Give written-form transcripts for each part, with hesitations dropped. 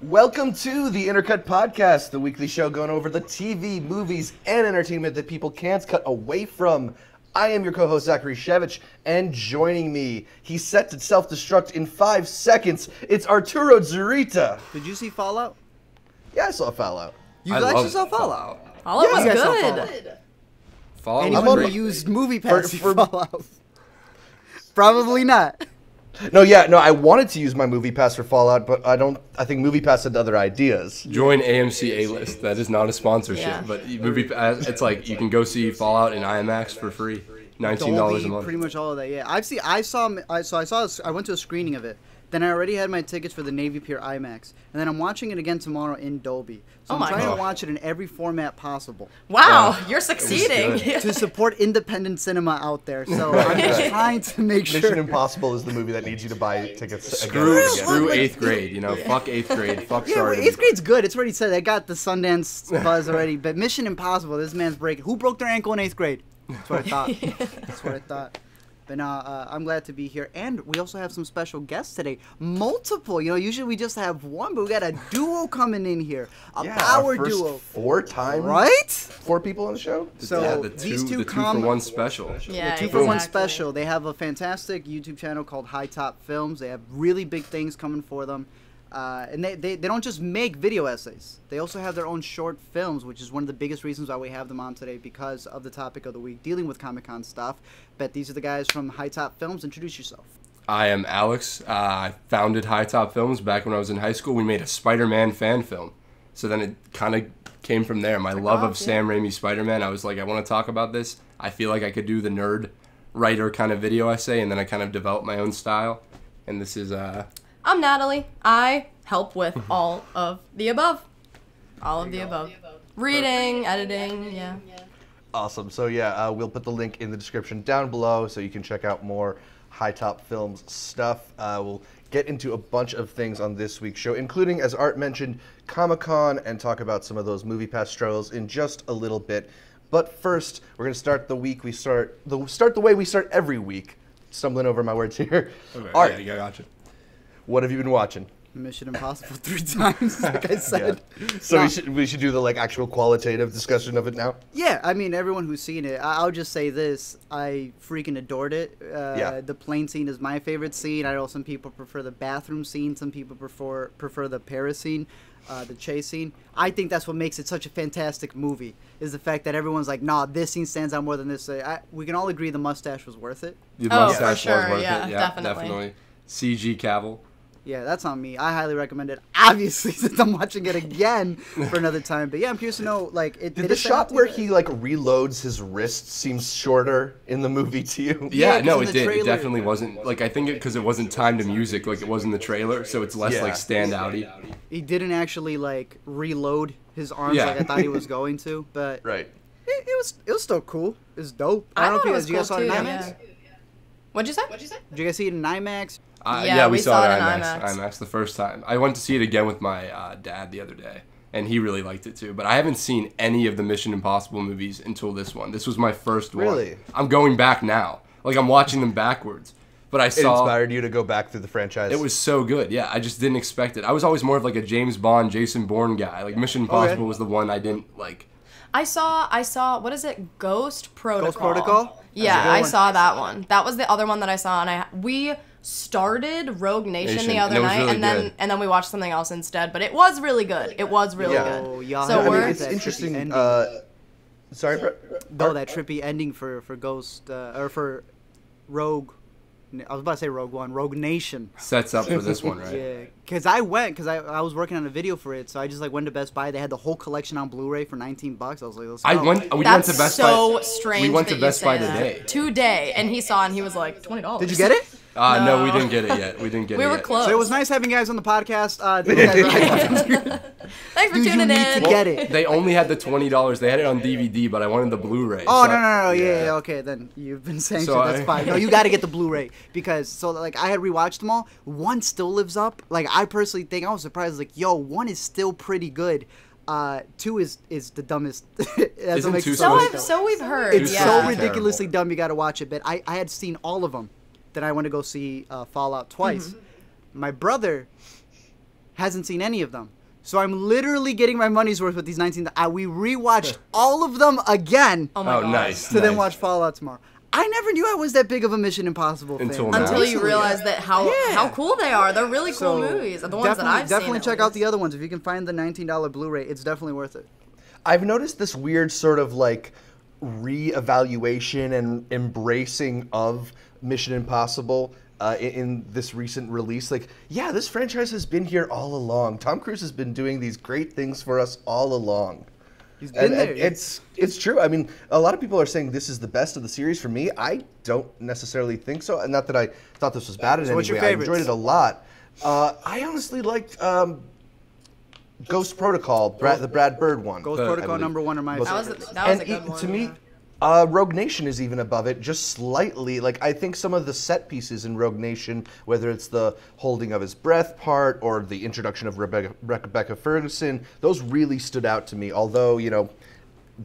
Welcome to the Intercut Podcast, the weekly show going over the TV, movies, and entertainment that people can't cut away from. I am your co-host, Zachary Shevich, and joining me, he's set to self-destruct in 5 seconds, it's Arturo Zurita. Did you see Fallout? Yeah, I saw Fallout. You actually saw Fallout? Fallout was Yeah, good. Fallout. Anyone who used MoviePass for Fallout? Probably not. No, I wanted to use my MoviePass for Fallout, but I think MoviePass had other ideas. Join AMC A-List. That is not a sponsorship, Yeah. but it's like you can go see Fallout in IMAX for free, $19 a month. Pretty much all of that. Yeah, I went to a screening of it. Then I already had my tickets for the Navy Pier IMAX, and then I'm watching it again tomorrow in Dolby. So I'm trying to watch it in every format possible. Wow, you're succeeding. To support independent cinema out there. So I'm just trying to make sure. Mission Impossible is the movie that needs you to buy tickets Screw again. screw 8th grade, you know, fuck 8th grade, fuck Yeah, sorry. 8th grade's good. It's already said. I got the Sundance buzz already. But Mission Impossible, this man's breaking. Who broke their ankle in 8th grade? That's what I thought. That's what I thought. But I'm glad to be here. And we also have some special guests today. Multiple. You know, usually we just have one, but we got a duo coming in here. A power our first duo. 4 times. Right? 4 people on the show? So yeah, these two the two for one special. Yeah, the 2 for 1 exactly. special. They have a fantastic YouTube channel called HiTopFilms. They have really big things coming for them. And they don't just make video essays. They also have their own short films, which is one of the biggest reasons why we have them on today, because of the topic of the week, dealing with ComicCon stuff. But these are the guys from HiTopFilms. Introduce yourself. I am Alex. I founded HiTopFilms back when I was in high school. We made a Spider-Man fan film. So then it kind of came from there. My love of Sam Raimi's Spider-Man. I was like, I want to talk about this. I feel like I could do the nerd writer kind of video essay, and then I kind of developed my own style. And this is... I'm Natalie. I help with all of the above. All of the above. Reading, editing, yeah. Awesome. So we'll put the link in the description down below so you can check out more HiTopFilms stuff. We'll get into a bunch of things on this week's show, including, as Art mentioned, Comic-Con, and talk about some of those MoviePass struggles in just a little bit. But first, we're going to start the week the way we start every week. Stumbling over my words here. Okay, Art, yeah, gotcha. what have you been watching? Mission Impossible 3 times, like I said. So we should do the actual qualitative discussion of it now. Yeah, I mean, everyone who's seen it, I'll just say this: I freaking adored it. The plane scene is my favorite scene. I know some people prefer the bathroom scene. Some people prefer the Paris scene, the chase scene. I think that's what makes it such a fantastic movie. Is the fact that everyone's like, nah, this scene stands out more than this. We can all agree the mustache was worth it. The Oh, mustache for sure, was worth yeah, it. definitely. CG Cavill. Yeah, that's on me. I highly recommend it. Obviously, since I'm watching it again for another time. But yeah, I'm curious to know, did the shot where he reloads his wrist seems shorter in the movie to you? Yeah, no, in it the did. trailer- It definitely wasn't. I think because it wasn't timed to music like it was in the trailer, so it's less standouty. He didn't actually reload his arms like I thought he was going to, but Right. it was still cool. It was dope. I don't know thought it if was you guys cool saw it in too, IMAX. yeah. What'd you say? Did you guys see it in IMAX? Yeah, we saw it in IMAX. IMAX the first time. I went to see it again with my dad the other day, and he really liked it too. But I haven't seen any of the Mission Impossible movies until this one. This was my first one. Really? I'm going back now. I'm watching them backwards. But It inspired you to go back through the franchise. It was so good. Yeah, I just didn't expect it. I was always more of a James Bond, Jason Bourne guy. Mission Impossible was the one I didn't like. I saw, what is it? Ghost Protocol. Ghost Protocol? Yeah, I saw that one. That was the other one that I saw, and we started Rogue Nation the other and it was night, really and then we watched something else instead. But it was really good. It was really Yeah. Oh, good. y'all So have we're it's that interesting. trippy ending. Sorry, that trippy ending for Ghost or for Rogue. I was about to say Rogue One, Rogue Nation. Sets up for this one, right? Yeah, because I was working on a video for it, so I just went to Best Buy. They had the whole collection on Bluray for $19. I was like, let's go. We went to That's Best so Buy. strange. We went to that Best you Buy say that. today. And he saw it, and he was like, $20. Did you get it? No, we didn't get it yet. We didn't get it We yet. were close. So it was nice having you guys on the podcast. Thanks for Dude, you tuning need in. to get it. They only had the $20. They had it on DVD, but I wanted the Blu-ray. Oh, so no, yeah, okay, then you've been saying So so that's I- fine. No, you got to get the Blu-ray because, I had rewatched them all. One still lives up. I personally think, I was surprised, one is still pretty good. 2 is the dumbest. Isn't 2 So we've heard. It's yeah. so Terrible. ridiculously dumb, you got to watch it. But I had seen all of them. Then I went to go see Fallout twice. My brother hasn't seen any of them. So I'm literally getting my money's worth with these 19. We rewatched all of them again. Oh my god. Nice. To then watch Fallout tomorrow. I never knew I was that big of a Mission Impossible fan. Until you realize that how cool they are. They're really cool movies. The ones that I've seen. Definitely check out the other ones. If you can find the $19 Blu-ray, it's definitely worth it. I've noticed this weird sort of like re-evaluation and embracing of Mission Impossible in this recent release. Like, yeah, this franchise has been here all along. Tom Cruise has been doing these great things for us all along. He's been there. It's true. I mean, a lot of people are saying this is the best of the series. For me, I don't necessarily think so. And not that I thought this was bad in any way. I enjoyed it a lot. I honestly liked Ghost Protocol, the Brad Bird one. Ghost Protocol #1 are my favorites. That was a good one. To me, Rogue Nation is even above it, just slightly. Like, I think some of the set pieces in Rogue Nation, whether it's the holding of his breath part or the introduction of Rebecca Ferguson, those really stood out to me. Although, you know,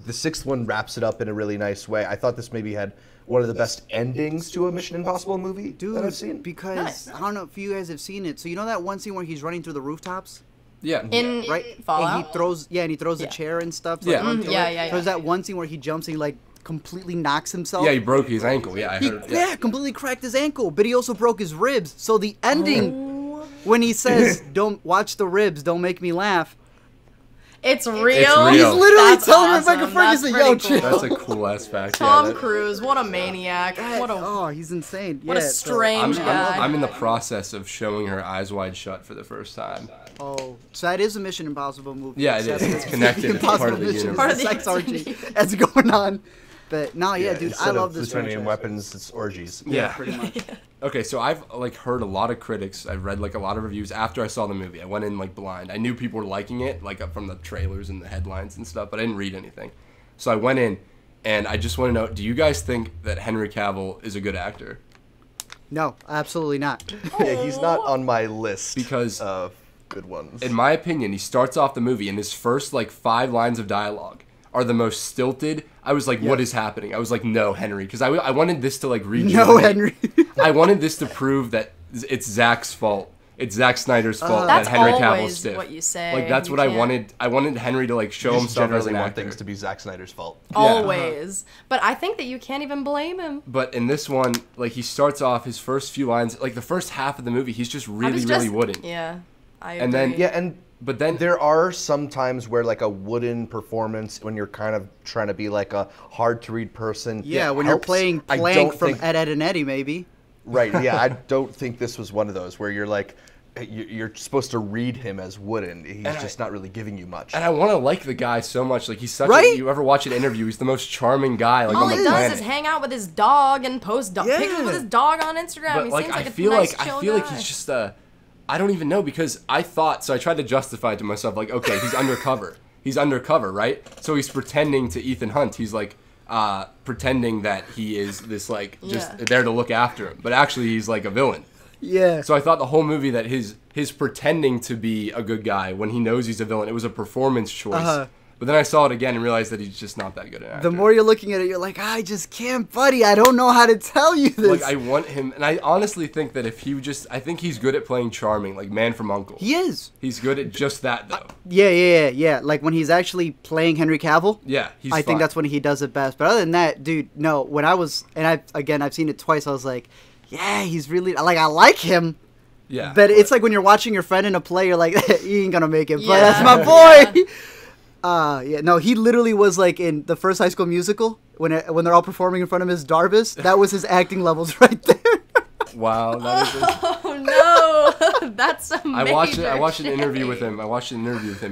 the sixth one wraps it up in a really nice way. I thought this maybe had one of the best endings to a Mission Impossible movie that I've seen. Because, I don't know if you guys have seen it. So you know that one scene where he's running through the rooftops? Yeah. Right? Fallout? And he throws a chair and stuff. To Yeah. run through Yeah, it. yeah, yeah. There's that one scene where he jumps and he, like, completely knocks himself. Yeah, he broke his ankle. Yeah, I heard. Yeah, completely cracked his ankle, but he also broke his ribs. So the ending, when he says, "Don't watch the ribs, don't make me laugh," it's real. he's literally That's telling awesome. Rebecca Ferguson, That's "Yo, pretty chill." cool. That's a cool ass fact. Tom Cruise, what a maniac! Oh, he's insane. What a strange guy. I'm in the process of showing her Eyes Wide Shut for the first time. Oh, so that is a Mission Impossible movie. Yeah, it is. It's connected. It's part of the universe. Part of the sex orgy that's going on. But no, yeah, dude, I love this plutonium franchise. weapons, it's orgies. Yeah, pretty much. Okay, so I've like heard a lot of critics. I've read like a lot of reviews after I saw the movie. I went in like blind. I knew people were liking it, like from the trailers and the headlines and stuff, but I didn't read anything. So I went in, and I just want to know: do you guys think that Henry Cavill is a good actor? No, absolutely not. Yeah, he's not on my list Because of good ones. in my opinion, he starts off the movie and his first like 5 lines of dialogue are the most stilted. I was like, what is happening? I was like, no, Henry. Because I wanted this to like rejuvenate. No, Henry. I wanted this to prove that it's Zack's fault. It's Zack Snyder's fault that That's Henry Cavill's always stiff. what you say. Like, that's You what I can't- wanted. I wanted Henry to like show You himself as generally an want actor. things to be Zack Snyder's fault. Always. But I think that you can't even blame him. But in this one, like, he starts off his first few lines, like the first half of the movie, he's just really wooden. Yeah, I agree. And then- Yeah, But then there are some times where like a wooden performance, when you're kind of trying to be like a hard to read person. Yeah, when helps. you're playing I Plank don't from think- Ed, Ed, and Eddie, maybe. Right. Yeah, I don't think this was one of those where you're like, you're supposed to read him as wooden. He's just not really giving you much. And I want to like the guy so much. Like, he's such Right? you ever watch an interview, he's the most charming guy like all on the he does planet. is hang out with his dog and post pictures with his dog on Instagram. But He like, seems like I a feel nice, like chill I feel like guy. he's just I don't even know, because I thought, so I tried to justify it to myself, like, okay, he's undercover. He's undercover, right? So he's pretending to Ethan Hunt. He's like pretending that he is this like just there to look after him, but actually he's like a villain. Yeah. So I thought the whole movie that his pretending to be a good guy when he knows he's a villain, it was a performance choice. But then I saw it again and realized that he's just not that good an actor. The more you're looking at it, you're like, I just can't, buddy. I don't know how to tell you this. Like, I want him, and I honestly think that if he I think he's good at playing charming, like Man from U.N.C.L.E. He is. He's good at just that, though. Yeah. Like when he's actually playing Henry Cavill. Yeah, he's I think fine. that's when he does it best. But other than that, dude, no. When I was, and I've seen it twice. I was like, yeah, he's really like, I like him. Yeah. But it's like when you're watching your friend in a play, you're like, he ain't gonna make it. But Yeah. that's my boy. Yeah. No, he literally was like in the first High School Musical when they're all performing in front of Miss Darbus. That was his acting levels right there. Wow. That is Oh no, that's amazing. I watched an interview with him.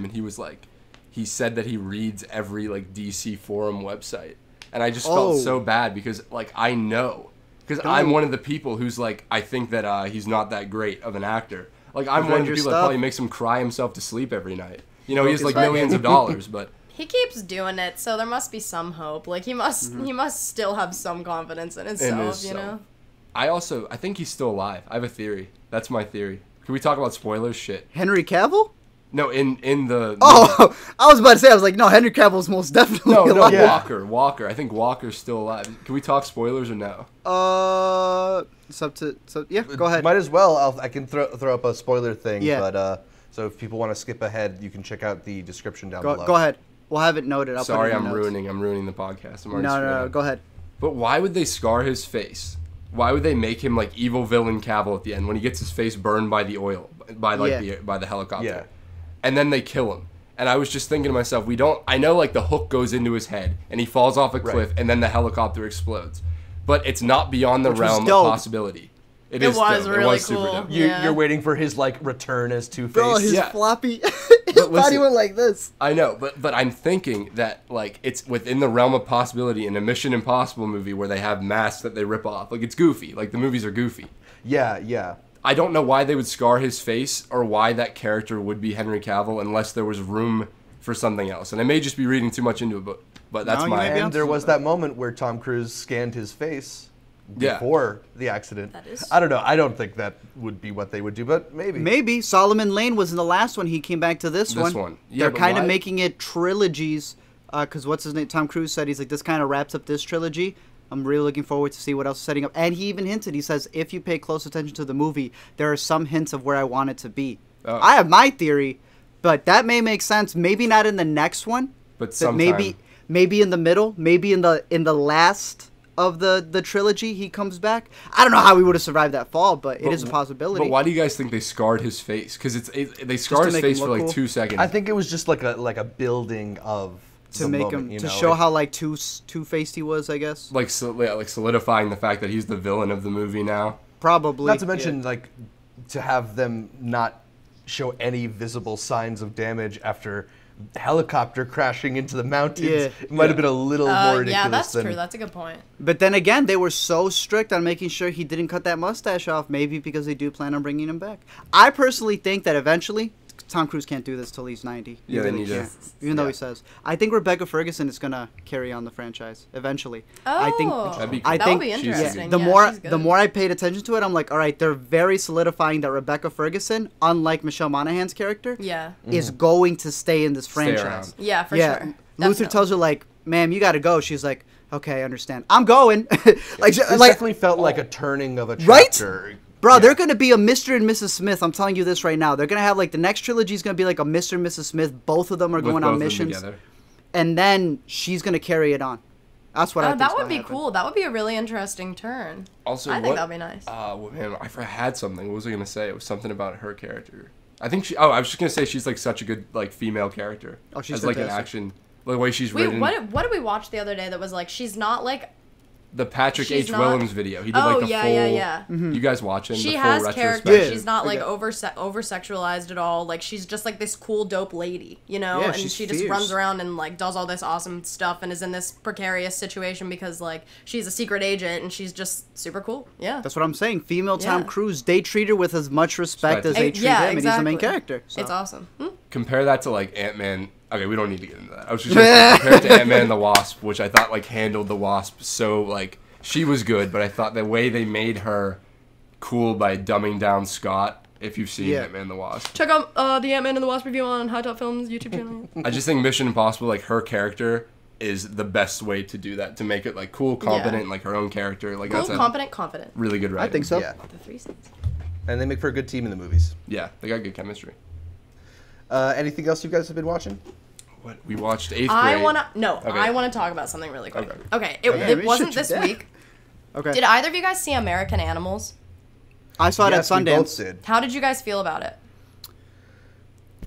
And he was like, he said that he reads every like DC forum website, and I just felt so bad because like I know, because I'm one of the people who's like, I think that he's not that great of an actor. Like, I'm one of the people that probably makes him cry himself to sleep every night. You know, he has like millions of dollars, but He keeps doing it, so there must be some hope. Like he must still have some confidence in himself, you know. I think he's still alive. I have a theory. That's my theory. Can we talk about spoilers? Shit. Henry Cavill? No, in the. Oh, I was about to say. I was like, no, Henry Cavill's most definitely No, alive. Walker. I think Walker's still alive. Can we talk spoilers or no? Yeah, go ahead. Might as well. I can throw up a spoiler thing. Yeah. But So if people want to skip ahead, you can check out the description down below. Go ahead. We'll have it noted. I'll Sorry, put it in I'm notes. ruining the podcast. No, go ahead. But why would they scar his face? Why would they make him like evil villain Cavill at the end when he gets his face burned by the oil, by the helicopter? Yeah. And then they kill him. And I was just thinking to myself, I know like the hook goes into his head and he falls off a cliff and then the helicopter explodes. But it's not beyond the realm of possibility. It was really super cool. dope. You're waiting for his like return as Two-Face. Bro, his floppy, his body went like this. I know, but I'm thinking that like it's within the realm of possibility in a Mission Impossible movie where they have masks that they rip off. Like it's goofy. Like the movies are goofy. Yeah. I don't know why they would scar his face or why that character would be Henry Cavill unless there was room for something else. And I may just be reading too much into it, but that's And there was that moment where Tom Cruise scanned his face before the accident. I don't know. I don't think that would be what they would do, but maybe. Maybe. Solomon Lane was in the last one. He came back to this one. Yeah, they're kind of making it trilogies because what's his name? Tom Cruise said he's like, this kind of wraps up this trilogy. I'm really looking forward to see what else is setting up. And he even hinted, he says, if you pay close attention to the movie, there are some hints of where I want it to be. Oh. I have my theory, but that may make sense. Maybe not in the next one, but sometime. maybe in the middle, maybe in the last of the trilogy he comes back. I don't know how he would have survived that fall, but it is a possibility. But why do you guys think they scarred his face? Because they scarred his face for like 2 seconds. I think it was just like a building of to make moment, him to show how like two-faced he was, I guess. Like solidifying the fact that he's the villain of the movie now. Probably. Not to mention like to have them not show any visible signs of damage after helicopter crashing into the mountains. It might have been a little more ridiculous. Yeah, that's true. That's a good point. But then again, they were so strict on making sure he didn't cut that mustache off, maybe because they do plan on bringing him back. I personally think that eventually Tom Cruise can't do this till he's 90. Yeah, they need to. Even though he says. I think Rebecca Ferguson is going to carry on the franchise eventually. Oh, I think that would be interesting. The more I paid attention to it, I'm like, all right, they're very solidifying that Rebecca Ferguson, unlike Michelle Monaghan's character, is going to stay in this franchise. Yeah, for sure. Luther tells her, like, ma'am, you got to go. She's like, okay, I understand. I'm going. This definitely felt like a turning of a chapter. Right? Bro, they're going to be a Mr. and Mrs. Smith. I'm telling you this right now. They're going to have, like, the next trilogy is going to be like a Mr. and Mrs. Smith. Both of them are going on missions. And then she's going to carry it on. That's what I think. That would be cool. That would be a really interesting turn. Also, I think that'd be nice. Well, man, I had something. What was I going to say? It was something about her character. I think I was just going to say she's, like, such a good, like, female character. Oh, she's like an action. The way she's written. What did we watch the other day that was, like, she's not, like... The Patrick H. Willems video. He did like the full... Yeah. You guys watch him? She the has full character. She's not like over-sexualized at all. Like she's just like this cool, dope lady, you know? Yeah, and she just runs around and like does all this awesome stuff and is in this precarious situation because like she's a secret agent and she's just super cool. Yeah. That's what I'm saying. Female Tom Cruise, they treat her with as much respect as they treat him, and he's the main character. So. It's awesome. Compare that to like Ant-Man. Okay, we don't need to get into that. I was just going to compare it to Ant-Man and the Wasp, which I thought like handled the Wasp so like she was good, but I thought the way they made her cool by dumbing down Scott. If you've seen Ant-Man and the Wasp, check out the Ant-Man and the Wasp review on HiTopFilms YouTube channel. I just think Mission Impossible, like her character, is the best way to do that, to make it like cool, competent, like her own character. Like cool, competent, confident. Really good writing. I think so. Yeah. The 3 C's. And they make for a good team in the movies. Yeah, they got good chemistry. Anything else you guys have been watching? What we watched 8th grade. I want to talk about something really quick. Okay, it wasn't this week. Okay. Did either of you guys see American Animals? I saw it at Sundance. We both did. How did you guys feel about it?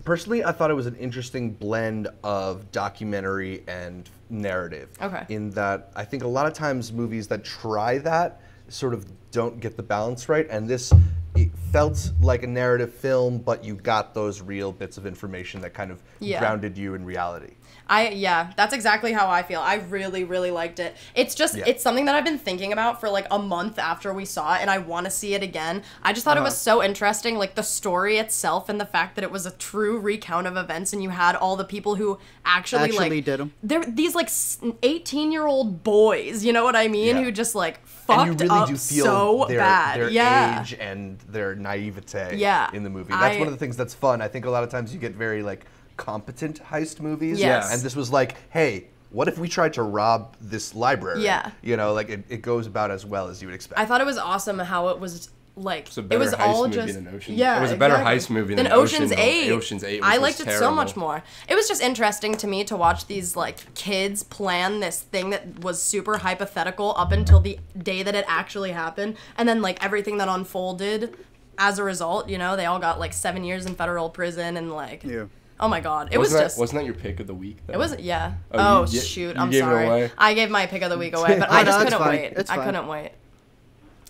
Personally, I thought it was an interesting blend of documentary and narrative. Okay. In that, I think a lot of times movies that try that sort of don't get the balance right, and this it felt like a narrative film, but you got those real bits of information that kind of grounded you in reality. That's exactly how I feel. I really, really liked it. It's just, it's something that I've been thinking about for like a month after we saw it, and I want to see it again. I just thought it was so interesting, like the story itself and the fact that it was a true recount of events, and you had all the people who actually like did them. They're these like 18-year-old boys, you know what I mean, who just like fucked and you really up do feel so bad. Their age and their naivete in the movie. That's one of the things that's fun. I think a lot of times you get very like competent heist movies. Yes. And this was like, hey, what if we tried to rob this library? Yeah. You know, like it goes about as well as you would expect. I thought it was awesome how it was like It's a it better was heist all movie just than Ocean's. yeah. It was a better exactly. heist movie than than Ocean's 8. Ocean's 8 I was liked just it so terrible. much more. It was just interesting to me to watch these like kids plan this thing that was super hypothetical up until the day that it actually happened, and then like everything that unfolded as a result. You know, they all got like 7 years in federal prison and like. Yeah. Oh my god, it Wasn't was wasn't that your pick of the week? Though? It was yeah. Oh, Oh, you shoot, you I'm gave it sorry. away? I gave my pick of the week away, but Oh, I no, just it's couldn't fine. wait. It's I fine. couldn't wait.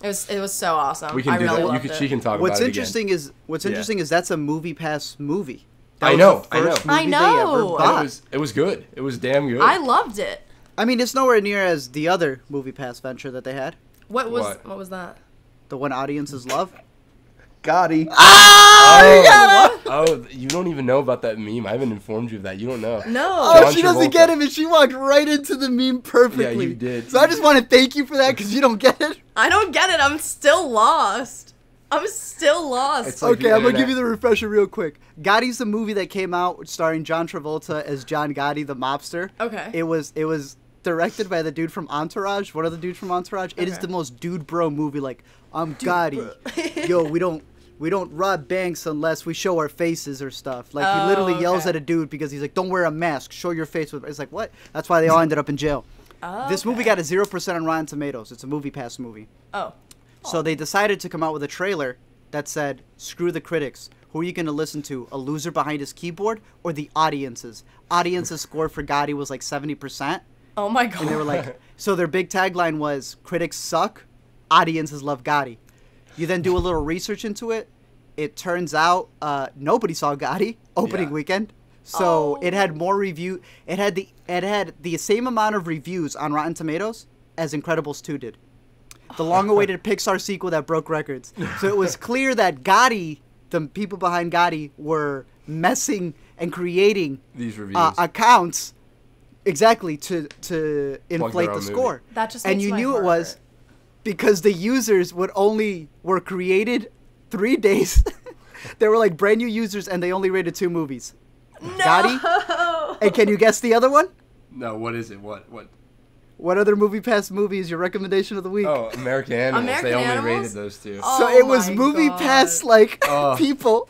It was so awesome. We can I do really that. loved She it. can talk What's about it interesting again. is interesting is that's a MoviePass movie. That I was know, the first I know. movie I they ever know. bought. It was good. It was damn good. I loved it. I mean, it's nowhere near as the other MoviePass venture that they had. What was What? that? The one audiences love. Gotti. Oh, you don't even know about that meme. I haven't informed you of that. You don't know. No. Oh, John she doesn't Travolta. get him, and she walked right into the meme perfectly. Yeah, you did. So I just want to thank you for that because you don't get it. I don't get it. I'm still lost. I'm still lost. It's like Okay, the I'm gonna give internet. you the refresher real quick. Gotti's the movie that came out starring John Travolta as John Gotti, the mobster. Okay. It was directed by the dude from Entourage. One of the dudes from Entourage. It is Okay. the most dude bro movie. Like, I'm Gotti. Yo, we don't rob banks unless we show our faces or stuff. Like, he literally yells okay. at a dude because he's like, don't wear a mask, show your face. It's like, what? That's why they all ended up in jail. Oh, This movie okay. got a 0% on Rotten Tomatoes. It's a MoviePass movie. Oh. So they decided to come out with a trailer that said, screw the critics. Who are you going to listen to? A loser behind his keyboard or the audiences? Audiences score for Gotti was like 70%. Oh my god. And they were like, so their big tagline was, critics suck, audiences love Gotti. You then do a little research into it. It turns out nobody saw Gotti opening Yeah. weekend. So Oh. it had more review. It had the same amount of reviews on Rotten Tomatoes as Incredibles 2 did. The long-awaited Pixar sequel that broke records. So it was clear that Gotti, the people behind Gotti, were messing and creating These reviews. accounts exactly to inflate own the movie. score. That just and makes you my knew it heart was hurt. because the users were created 3 days. They were like brand new users and they only rated 2 movies. No. Gotti. And can you guess the other one? No, what is it? What? What other MoviePass movie is your recommendation of the week? Oh, American Animals. American They only Animals? rated those two. Oh. So it was my MoviePass God. like Oh. people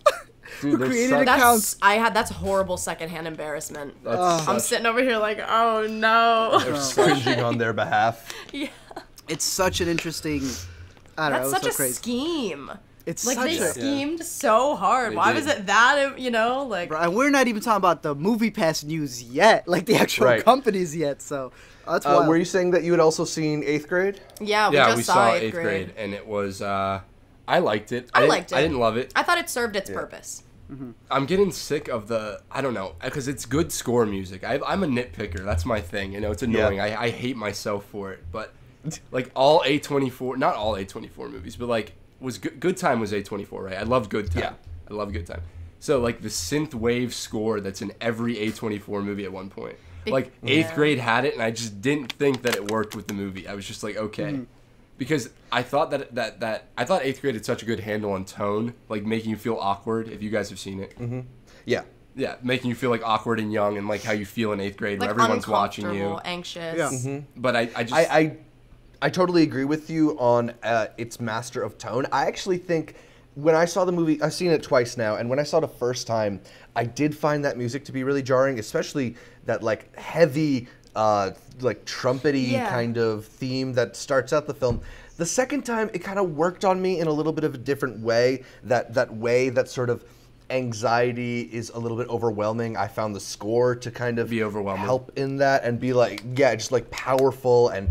Dude, who they're created such- accounts. That's horrible secondhand embarrassment. That's I'm such- sitting over here like, oh no. They're cringing on their behalf. Yeah. It's such an interesting. I don't know. That's It was such so a crazy. scheme. It's Like such they a. schemed so hard. They Why did. was it that, you know, like Bro, and we're not even talking about the MoviePass news yet, like the actual Right. companies yet. So that's wild. Were you saying that you had also seen 8th grade? yeah, we Yeah, just we saw saw 8th 8th grade, and it was. I liked it. I liked it. I didn't love it. I thought it served its purpose. I'm getting sick of the. I don't know, because it's good score music. I'm a nitpicker. That's my thing. You know, it's annoying. Yeah. I hate myself for it. But like all A24, not all A24 movies, but like was Good Time was A24, right? I loved Good Time. Yeah. I love Good Time. So like the synth wave score that's in every A24 movie at one point. Like 8th grade had it, and I just didn't think that it worked with the movie. I was just like, okay. Because I thought that I thought 8th grade had such a good handle on tone, like making you feel awkward. If you guys have seen it, Yeah. yeah, making you feel like awkward and young, and like how you feel in 8th grade, Like where everyone's watching you. uncomfortable, anxious. Yeah. But I just I totally agree with you on its master of tone. I actually think when I saw the movie, I've seen it twice now, and when I saw it the first time, I did find that music to be really jarring, especially that like heavy, like trumpety Yeah. kind of theme that starts out the film. The second time, it kind of worked on me in a little bit of a different way. That sort of anxiety is a little bit overwhelming. I found the score to kind of Be overwhelming. help in that and be like, yeah, just like powerful and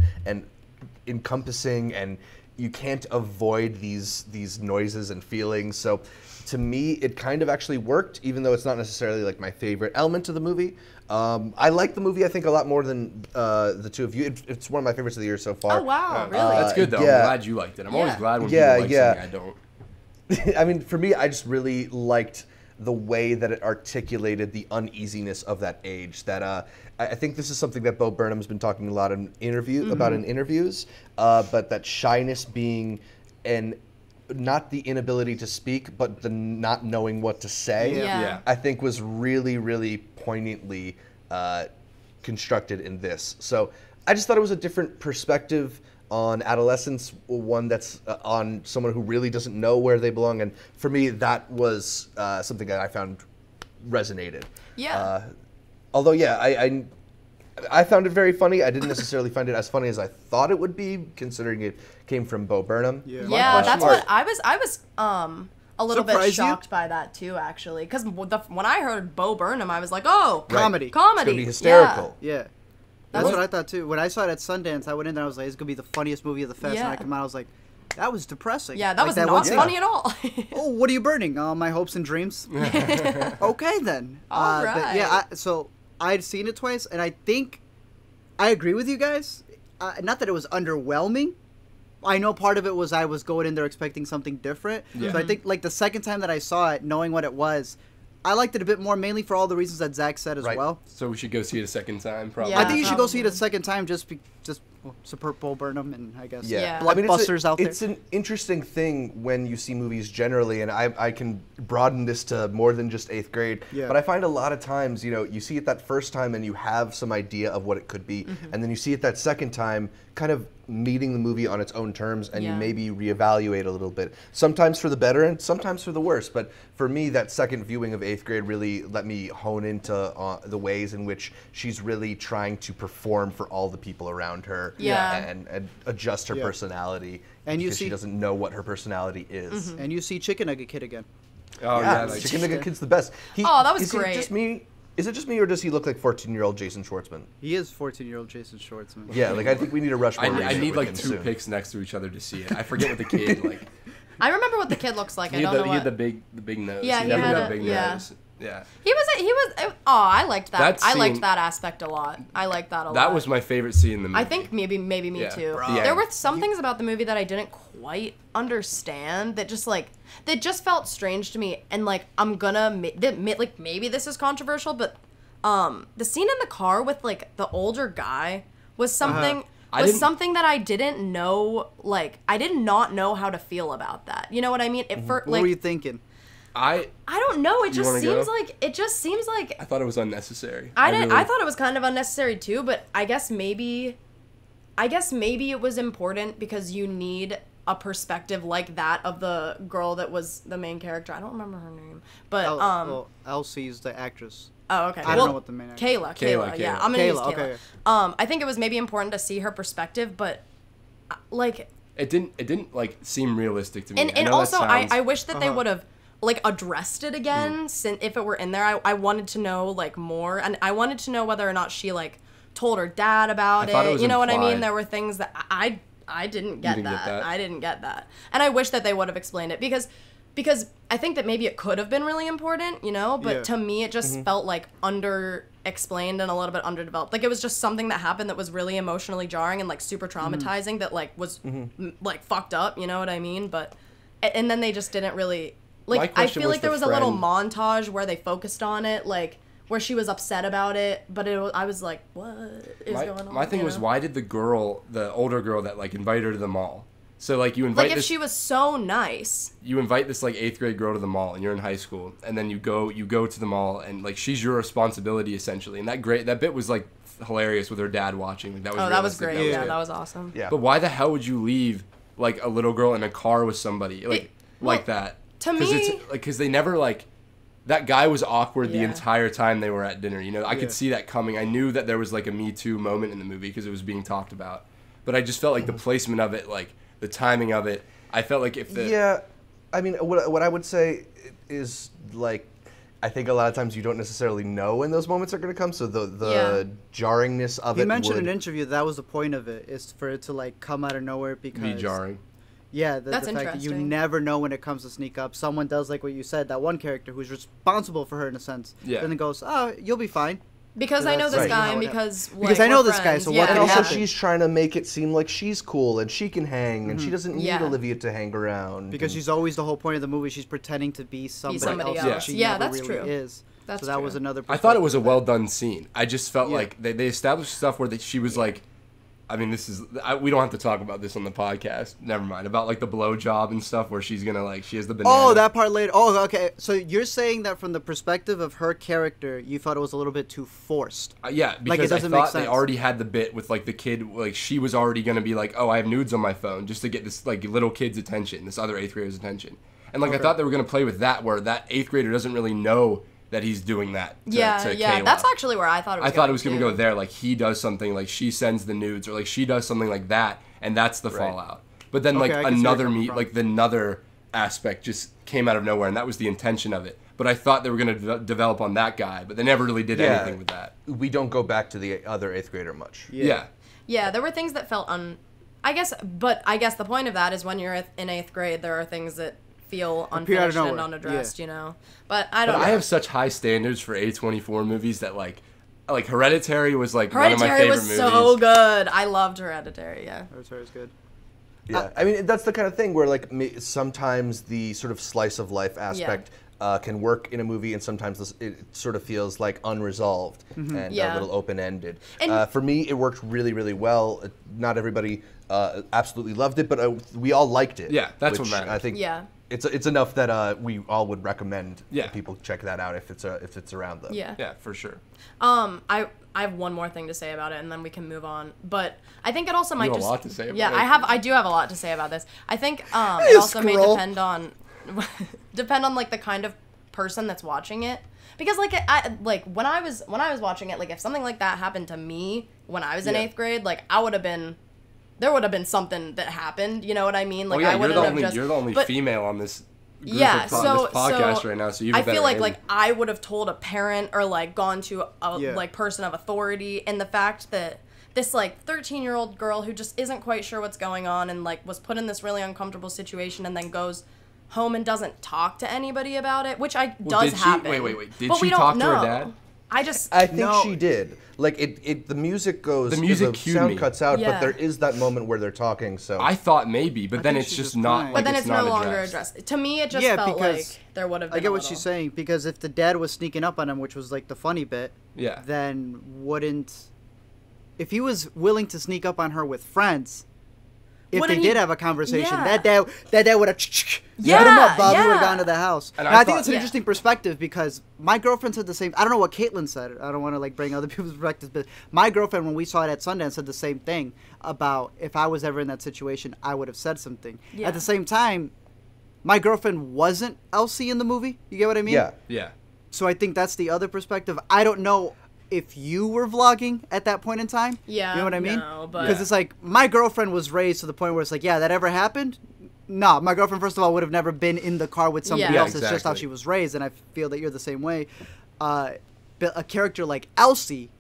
encompassing, and you can't avoid these noises and feelings. So to me, it kind of actually worked, even though it's not necessarily like my favorite element of the movie. I like the movie, I think, a lot more than the two of you. It's one of my favorites of the year so far. Oh wow, really? that's good though. yeah. I'm glad you liked it. I'm always Yeah. glad when Yeah, people like yeah. something I don't. I mean, for me, I just really liked the way that it articulated the uneasiness of that age. That I think this is something that Bo Burnham's been talking a lot in about in interviews. But that shyness being not the inability to speak, but the not knowing what to say. Yeah. I think was really, really poignantly constructed in this. So I just thought it was a different perspective on adolescence, one that's on someone who really doesn't know where they belong. And for me, that was something that I found resonated. Yeah. Although, yeah, I found it very funny. I didn't necessarily find it as funny as I thought it would be, considering it came from Bo Burnham. Yeah, that's what I was a little bit shocked by that too, actually, because when I heard Bo Burnham, I was like, oh, comedy. It's gonna be hysterical. Yeah. That's what I thought too. When I saw it at Sundance, I went in there, I was like, it's gonna be the funniest movie of the fest. And I come out, I was like, that was depressing. Yeah, that was not funny at all. Oh, what are you burning? My hopes and dreams. Okay then. All right. But yeah, so I'd seen it twice, and I think I agree with you guys. Not that it was underwhelming. I know part of it was I was going in there expecting something different. Yeah. So I think like the second time that I saw it, knowing what it was, I liked it a bit more, mainly for all the reasons that Zach said as well. So we should go see it a second time, probably. Yeah, I think you should go see it a second time, just support Bo Burnham and I guess blockbusters out there. It's an interesting thing when you see movies generally, and I can broaden this to more than just 8th grade. Yeah. But I find a lot of times, you see it that first time and you have some idea of what it could be, and then you see it that second time, kind of meeting the movie on its own terms, and you maybe reevaluate a little bit. Sometimes for the better and sometimes for the worse. But for me, that second viewing of 8th grade really let me hone into the ways in which she's really trying to perform for all the people around her and adjust her personality, and because she doesn't know what her personality is. And you see Chicken Nugget Kid again. Oh yeah, like Chicken Nugget Kid's the best. That was great. Is it just me, or does he look like 14-year-old Jason Schwartzman? He is 14-year-old Jason Schwartzman. Yeah, like I think we need a Rushmore. I need like 2 pics next to each other to see it. I forget what the kid like. I remember what the kid looks like. I don't know what. He had the big nose. Yeah, he had a big nose. Yeah. He was. Oh, I liked that. I liked that aspect a lot. I liked that a lot. That was my favorite scene in the movie. I think maybe me too. Bro. There were some things about the movie that I didn't quite understand that just felt strange to me, and like I'm gonna admit, like maybe this is controversial, but the scene in the car with like the older guy was something something that I didn't know. Like I did not know how to feel about that. You know what I mean? What were you thinking? I don't know. It just seems like I thought it was unnecessary. I thought it was kind of unnecessary too, but I guess maybe it was important because you need a perspective like that of the girl that was the main character. I don't remember her name, but Elsie's the actress. Oh, okay. I don't know what the main actress. Kayla. Yeah, I'm gonna use Kayla. Okay. I think it was maybe important to see her perspective, but like it didn't like seem realistic to me. And also I wish that they would have like addressed it again, since if it were in there. I wanted to know like more, and I wanted to know whether or not she like told her dad about it. You know what I mean? There were things that I didn't get that. I didn't get that, and I wish that they would have explained it because I think that maybe it could have been really important, but to me it just felt like under explained and a little bit underdeveloped. Like it was just something that happened that was really emotionally jarring and like super traumatizing that like was like fucked up, you know what I mean? But and then they just didn't really like. I feel like there was a little montage where they focused on it, like where she was upset about it, but I was like, what is going on? My thing was, why did the older girl that like invited her to the mall? So like you invite if she was so nice. You invite this like 8th grade girl to the mall and you're in high school, and then you go to the mall and like she's your responsibility essentially. And that bit was like hilarious with her dad watching. Like that was great. That was awesome. Yeah. But why the hell would you leave like a little girl in a car with somebody like that? To me, because they never like. That guy was awkward the entire time they were at dinner. I could see that coming. I knew that there was like a Me Too moment in the movie because it was being talked about. But I just felt like the placement of it, like the timing of it, I felt like if the... Yeah, I mean, what I would say is like, I think a lot of times you don't necessarily know when those moments are going to come, so the jarringness of it You mentioned in an interview that was the point of it, is for it to like come out of nowhere because... Be jarring. Yeah, the fact that you never know when it comes to sneak up. Someone does like what you said, that one character who's responsible for her in a sense. Yeah. Then it goes, oh, you'll be fine. Because I know this guy and because I know this guy, so what can happen? And also she's trying to make it seem like she's cool and she can hang and she doesn't need Olivia to hang around. Because she's always the whole point of the movie, she's pretending to be somebody else. She never that's really true. Is. So that was another I thought it was a well done scene. I just felt like they established stuff where she was like I mean, we don't have to talk about this on the podcast. Never mind. About, like, the blowjob and stuff where she's gonna, like, she has the banana. Oh, that part later. Oh, okay. So you're saying that from the perspective of her character, you thought it was a little bit too forced. Yeah, because I thought they already had the bit with, like, the kid, like, she was already gonna be like, oh, I have nudes on my phone, just to get this, like, little kid's attention, this other 8th grader's attention. And, like, I thought they were gonna play with that, where that 8th grader doesn't really know that he's doing that to Kayla. That's actually where I thought it was going to go there, like he does something, like she sends the nudes, or like she does something like that, and that's the fallout. But then like another aspect just came out of nowhere, and that was the intention of it. But I thought they were going to develop on that guy, but they never really did anything with that. We don't go back to the other 8th grader much. Yeah, there were things that felt I guess the point of that is when you're in 8th grade, there are things that feel unfinished and unaddressed, you know. But I don't know. I have such high standards for A24 movies that like Hereditary was like one of my favorite movies. Hereditary was so good. I loved Hereditary. Yeah. Hereditary was good. Yeah, I mean that's the kind of thing where like sometimes the sort of slice of life aspect can work in a movie, and sometimes it sort of feels like unresolved and a little open-ended. For me, it worked really, really well. Not everybody absolutely loved it, but we all liked it. Yeah, that's what matters. I think. Yeah. It's enough that we all would recommend that people check that out if it's around them. Yeah, for sure. I have one more thing to say about it, and then we can move on. But I think it also might just. You have a lot to say about it. Yeah, I do have a lot to say about this. I think it also may depend on like the kind of person that's watching it, because like when I was watching it, like if something like that happened to me when I was in 8th grade, like there would have been something that happened, you know what I mean? Like I wouldn't have just. You're the only female on this group of this podcast right now, so you. I feel like I would have told a parent or like gone to a like person of authority, and the fact that this like 13-year-old girl who just isn't quite sure what's going on and like was put in this really uncomfortable situation and then goes home and doesn't talk to anybody about it, which does happen. Wait. Did she talk to her dad? I think she did. Like the music goes. The music the sound cuts out, but there is that moment where they're talking. So I thought maybe, but then it's just not. But then it's no longer addressed. To me, it just felt like there would have been. I get what she's saying, because if the dad was sneaking up on him, which was like the funny bit, then if he was willing to sneak up on her with friends, if they did have a conversation, that dad would have let him up. Bobby would have gone to the house. And I think it's an interesting perspective, because my girlfriend said the same. I don't know what Caitlin said. I don't want to like bring other people's perspectives, but my girlfriend, when we saw it at Sundance, said the same thing about if I was ever in that situation, I would have said something. Yeah. At the same time, my girlfriend wasn't Elsie in the movie. You get what I mean? Yeah. So I think that's the other perspective. I don't know if you were vlogging at that point in time. Yeah. You know what I mean? No, but because it's like my girlfriend was raised to the point where it's like, yeah, that ever happened? No, my girlfriend, first of all, would have never been in the car with somebody else. Exactly. It's just how she was raised, and I feel that you're the same way. But a character like Elsie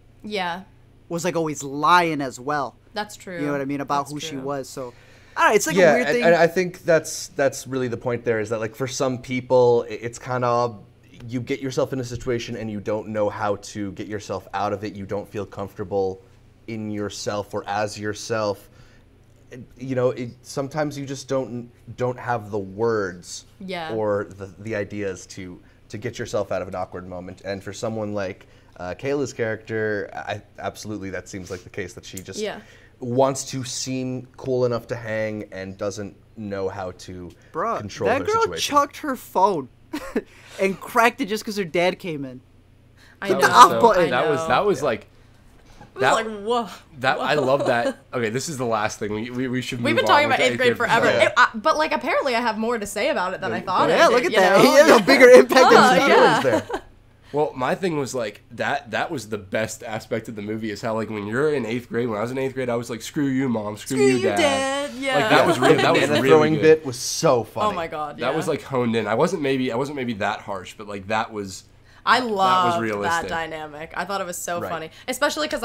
was like always lying as well. That's true. You know what I mean? About who she was. So, I don't know, it's like a weird thing. And I think that's really the point there, is that like for some people, it's kind of, you get yourself in a situation and you don't know how to get yourself out of it. You don't feel comfortable in yourself or as yourself. You know, sometimes you just don't have the words or the ideas to get yourself out of an awkward moment. And for someone like Kayla's character, absolutely that seems like the case, that she just wants to seem cool enough to hang and doesn't know how to control their situation. That girl chucked her phone and cracked it just because her dad came in. That was like. Whoa. I love that. Okay, this is the last thing. We should move on. We've been talking about 8th grade forever. But like apparently I have more to say about it than I thought. Yeah, look at that. He has a bigger impact than there. Well, my thing was like that was the best aspect of the movie, is how like when you're in 8th grade, when I was in 8th grade, I was like, screw you, mom, screw you, dad. Yeah. Like that was really the throwing bit was so funny. Oh my god. Yeah. That was like honed in. I wasn't maybe that harsh, but like that was. I loved that dynamic. I thought it was so funny, especially because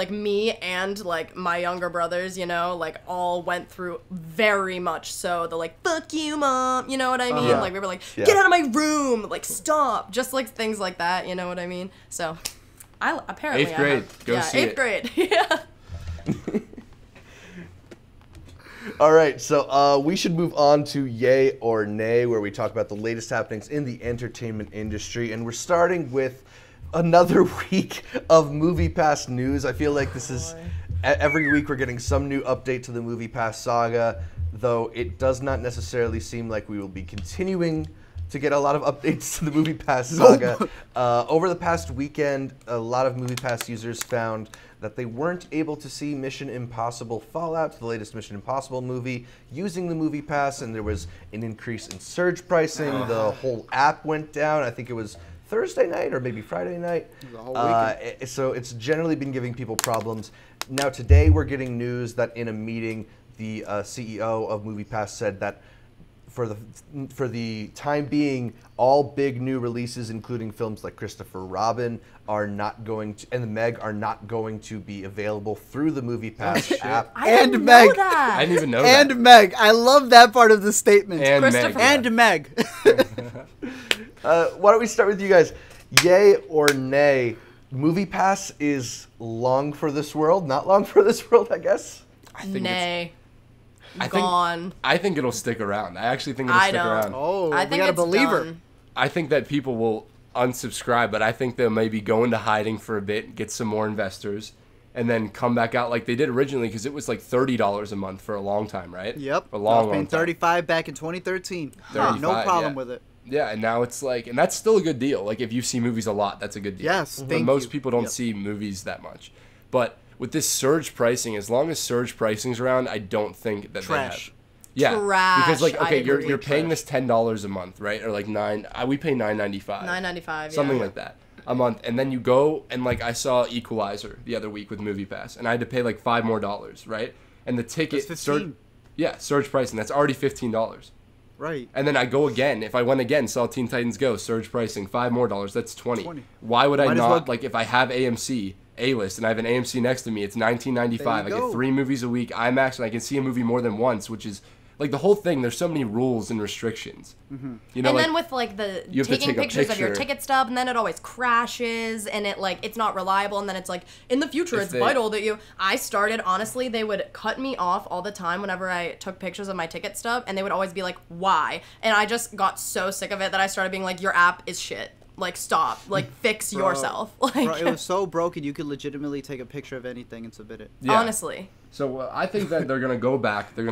me and like my younger brothers, you know, like all went through very much so the like fuck you mom, you know what I mean? Like we were like get out of my room, like stop, just like things like that, you know what I mean? So I apparently 8th grade, go see it. 8th grade, yeah. All right, so we should move on to Yay or Nay, where we talk about the latest happenings in the entertainment industry. And we're starting with another week of MoviePass news. I feel like this is Every week we're getting some new update to the MoviePass saga, though it does not necessarily seem like we will be continuing to get a lot of updates to the MoviePass saga. Over the past weekend, a lot of MoviePass users found that they weren't able to see Mission Impossible Fallout, the latest Mission Impossible movie, using the MoviePass, and there was an increase in surge pricing. The whole app went down. I think it was Thursday night or maybe Friday night. The whole weekend. So it's generally been giving people problems. Now today we're getting news that in a meeting, the CEO of MoviePass said that for the time being, all big new releases, including films like Christopher Robin, are not going to, and the Meg are not going to be available through the MoviePass app. I didn't know that. I didn't even know that. And Meg. I love that part of the statement. And Meg. And Meg. Why don't we start with you guys? Yay or nay? MoviePass is long for this world, not long for this world, I guess. Nay. Gone. I think it'll stick around. I actually think it'll stick around. Oh, I think we got a it's believer. done. I think that people will unsubscribe, but I think they'll maybe go into hiding for a bit, get some more investors, and then come back out like they did originally, because it was like $30 a month for a long time, right? Yep. A long, I was paying long time. $35 back in 2013. 35, No problem yeah. with it. Yeah, and now it's like, and that's still a good deal. Like if you see movies a lot, that's a good deal. Yes, But thank most you. people don't see movies that much. But with this surge pricing, as long as surge pricing's around, I don't think that Trash. they have. Yeah, Trash, because like I okay, you're agree. paying this $10 a month, right? Or like we pay $9.95. $9.95. Something yeah. like that a month, and then you go and like I saw Equalizer the other week with MoviePass, and I had to pay like $5 more, right? And the ticket That's 15. surge pricing. That's already $15. Right. And then I go again. If I went again, saw Teen Titans Go, surge pricing, $5 more. That's 20. 20. Why would I Might as not? well- Like if I have AMC A-list and I have an AMC next to me, it's $19.95. I There you go. get 3 movies a week, IMAX, and I can see a movie more than once, which is like the whole thing. There's so many rules and restrictions. Mm-hmm. You know, And like, then with like the you have to taking take a pictures of your picture. ticket stub, and then it always crashes, and it's not reliable, and then it's like in the future If it's they- vital that you. I started honestly, they would cut me off all the time whenever I took pictures of my ticket stub, and they would always be like, "Why?" And I just got so sick of it that I started being like, "Your app is shit. Like stop. Like fix yourself." Like Bro, it was so broken you could legitimately take a picture of anything and submit it. yeah. honestly. So I think that they're gonna go back. They're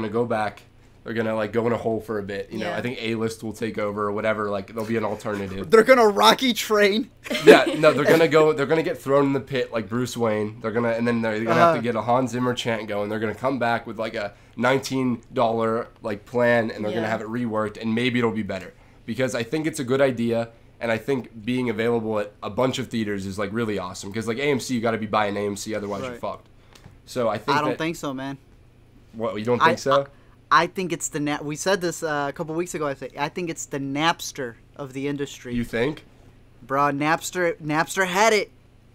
gonna like go in a hole for a bit. You know, Yeah. I think A-list will take over or whatever. Like there'll be an alternative. They're gonna Rocky train. Yeah, no, they're gonna get thrown in the pit like Bruce Wayne. They're gonna have to get a Hans Zimmer chant going. They're gonna come back with like a $19 like plan, and they're gonna Yeah. have it reworked, and maybe it'll be better. Because I think it's a good idea, and I think being available at a bunch of theaters is like really awesome. Because like AMC, you got to be buying AMC, otherwise you're Right. fucked. So I think I don't think so, man. What, you don't think so? I think it's the we said this a couple weeks ago. I think it's the Napster of the industry. You think? Bro, Napster had it.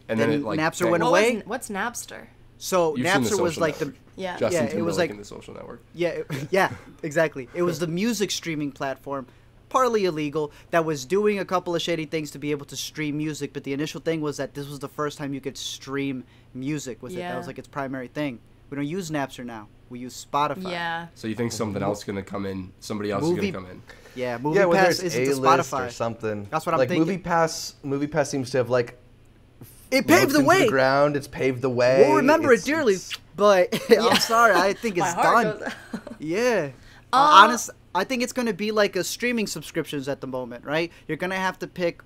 And then Then it like Napster went What away. what's Napster? So You've seen the Napster was Social like Network. Yeah. Justin Yeah, it was Timberlake like- in the Social Network. yeah, exactly. It was the music streaming platform, partly illegal, that was doing a couple of shady things to be able to stream music. But the initial thing was that this was the first time you could stream music with it. That was Yeah. like its primary thing. We don't use Napster now. We use Spotify. Yeah. So you think something else is gonna come in? Somebody else is Movie- gonna come in? Yeah, Yeah, whether MoviePass it's isn't the A-list Spotify. or something. That's what I'm like thinking. MoviePass seems to have like It paved looked the into way. the ground. It's paved the way. We'll remember it dearly, but Yeah. I'm sorry. I think My it's heart done. goes- Yeah. Uh, I think it's going to be like a streaming subscriptions at the moment, right? You're going to have to pick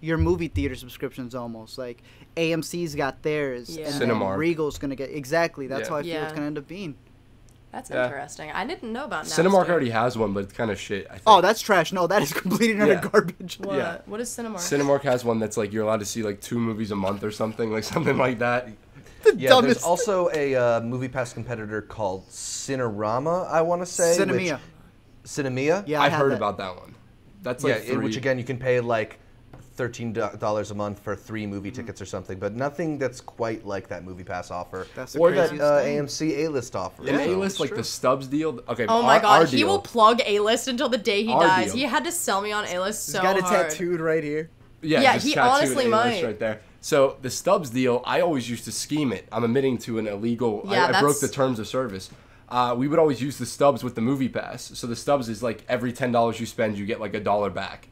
your movie theater subscriptions almost. Like AMC's got theirs, Yeah. and then Cinemark. Regal's going to get exactly. That's Yeah. how I feel Yeah. it's going to end up being. That's Yeah. interesting. I didn't know about Cinemark Napster. already has one, but it's kind of shit. I think. Oh, that's trash. No, that is completely utter Yeah. garbage. What? Yeah. What is Cinemark? Cinemark has one that's like you're allowed to see like 2 movies a month or something, like something like that. Yeah, Dumbest. there's also a MoviePass competitor called Cinerama, I want to say. Cinemia. Cinemia? Yeah, I I've had heard that. about that one. That's Yeah, like 3. which again, you can pay like $13 a month for 3 movie tickets or something, but nothing that's quite like that MoviePass offer. That's the or that craziest thing. AMC A-list offer. And Yeah, A-list, it's like true. the Stubbs deal. Okay. Oh my our god, he deal- will plug A-list until the day he Our dies. deal. He had to sell me on A-list so He's got it hard. tattooed right here. Yeah, just he tattooed honestly A-list might. right there. So the Stubbs deal, I always used to scheme it. I'm admitting to an illegal. Yeah, I broke that's- the terms of service. We would always use the Stubbs with the MoviePass. So the Stubbs is like every $10 you spend, you get like $1 back.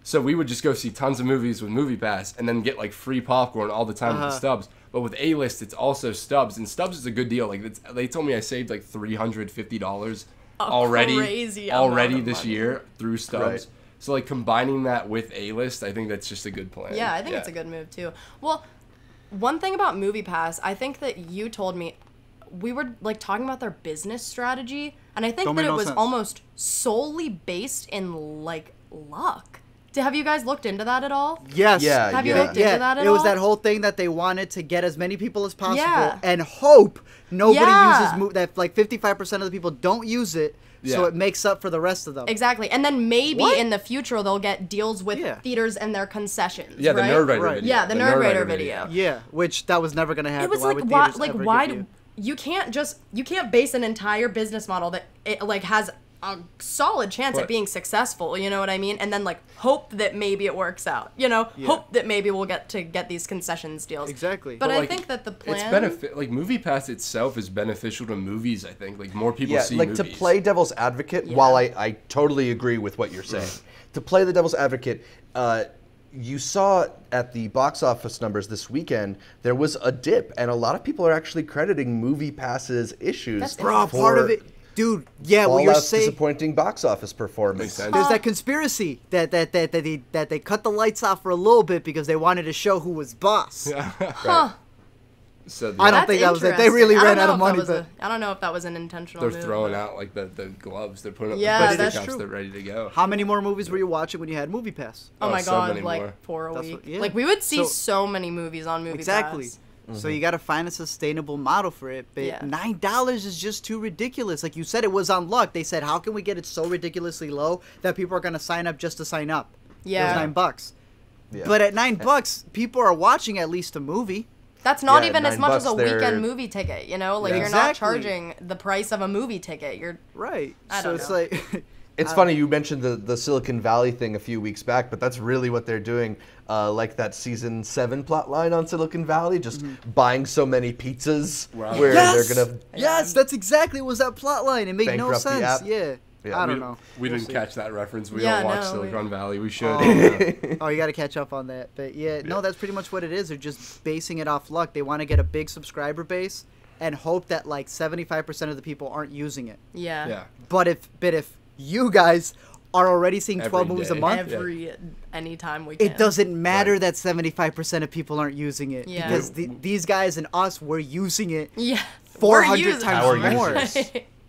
So we would just go see tons of movies with MoviePass and then get like free popcorn all the time with the stubs. But with A-List, it's also stubs, and stubs is a good deal. Like they told me I saved like $350 already this year through stubs. Right. So like combining that with A-List, I think that's just a good plan. Yeah, I think it's a good move too. Well, one thing about MoviePass, I think that you told me, we were like talking about their business strategy, and I think that it was almost solely based in like luck. Have you guys looked into that at all? Yes. Yeah. Have you looked into that at all? It was that whole thing that they wanted to get as many people as possible and hope nobody uses that. Like 55% of the people don't use it, so it makes up for the rest of them. Exactly, and then maybe in the future they'll get deals with theaters and their concessions. Yeah, the right? Nerd Writer video. Yeah, the Nerd Writer video. Yeah, which that was never gonna happen. It was why you can't base an entire business model that it like has a solid chance at being successful, you know what I mean? And then like hope that maybe it works out, you know? Hope that maybe we'll get these concessions deals. Exactly. But I think that the plan... Like MoviePass itself is beneficial to movies, I think. Like more people see movies. To play devil's advocate, while I totally agree with what you're saying, to play the devil's advocate, you saw at the box office numbers this weekend, there was a dip, and a lot of people are actually crediting MoviePass's issues. Part of it... Dude, what you're saying. Disappointing box office performance. There's that conspiracy that they cut the lights off for a little bit because they wanted to show who was boss. Right. So I don't think that was it. They really ran out of money. I don't know if that was an intentional They're move. throwing out like the gloves. They're putting up that's the true. They're ready to go. How many more movies were you watching when you had MoviePass? Oh my god, so like more. 4 a week. What, Like we would see so many movies on MoviePass. Exactly. So you got to find a sustainable model for it. But $9 is just too ridiculous. Like you said, it was on luck. They said, how can we get it so ridiculously low that people are going to sign up just to sign up? Yeah. It was $9. Yeah. But at $9, people are watching at least a movie. That's not even as much as a weekend movie ticket, you know? Like you're not charging the price of a movie ticket. You're right. I don't know. It's like it's funny you mentioned the Silicon Valley thing a few weeks back, but that's really what they're doing. Like that season 7 plot line on Silicon Valley, just buying so many pizzas where they're gonna. Yes, that's exactly was that plot line. It made no sense. Yeah. I don't know. We didn't catch that reference. We all watched Silicon Valley. We should. Oh, you got to catch up on that. But no, that's pretty much what it is. They're just basing it off luck. They want to get a big subscriber base and hope that like 75% of the people aren't using it. Yeah. But if you guys are already seeing 12 movies a month, anytime we can. It doesn't matter that 75% of people aren't using it because these guys and us were using it 400 times more.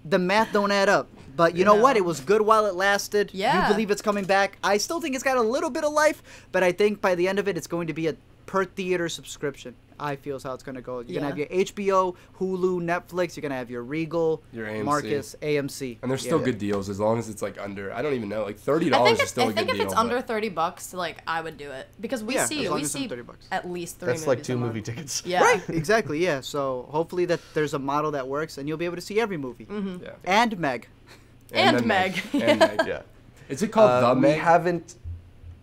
The math don't add up. But you know what? It was good while it lasted. Yeah. You believe it's coming back. I still think it's got a little bit of life, but I think by the end of it, it's going to be a per theater subscription. I feel is how it's going to go. You're going to have your HBO, Hulu, Netflix. You're going to have your Regal, your AMC. Marcus, AMC. And there's still good deals as long as it's like under, I don't even know, like $30 is still a good deal. I think if it's under $30, like I would do it. Because we see at least 3 That's movies That's like 2 movie tickets. Yeah. Right, exactly, yeah. So hopefully that there's a model that works and you'll be able to see every movie. Mm-hmm. Yeah. And Meg. And Meg. And Meg, yeah. Is it called The Meg? We haven't...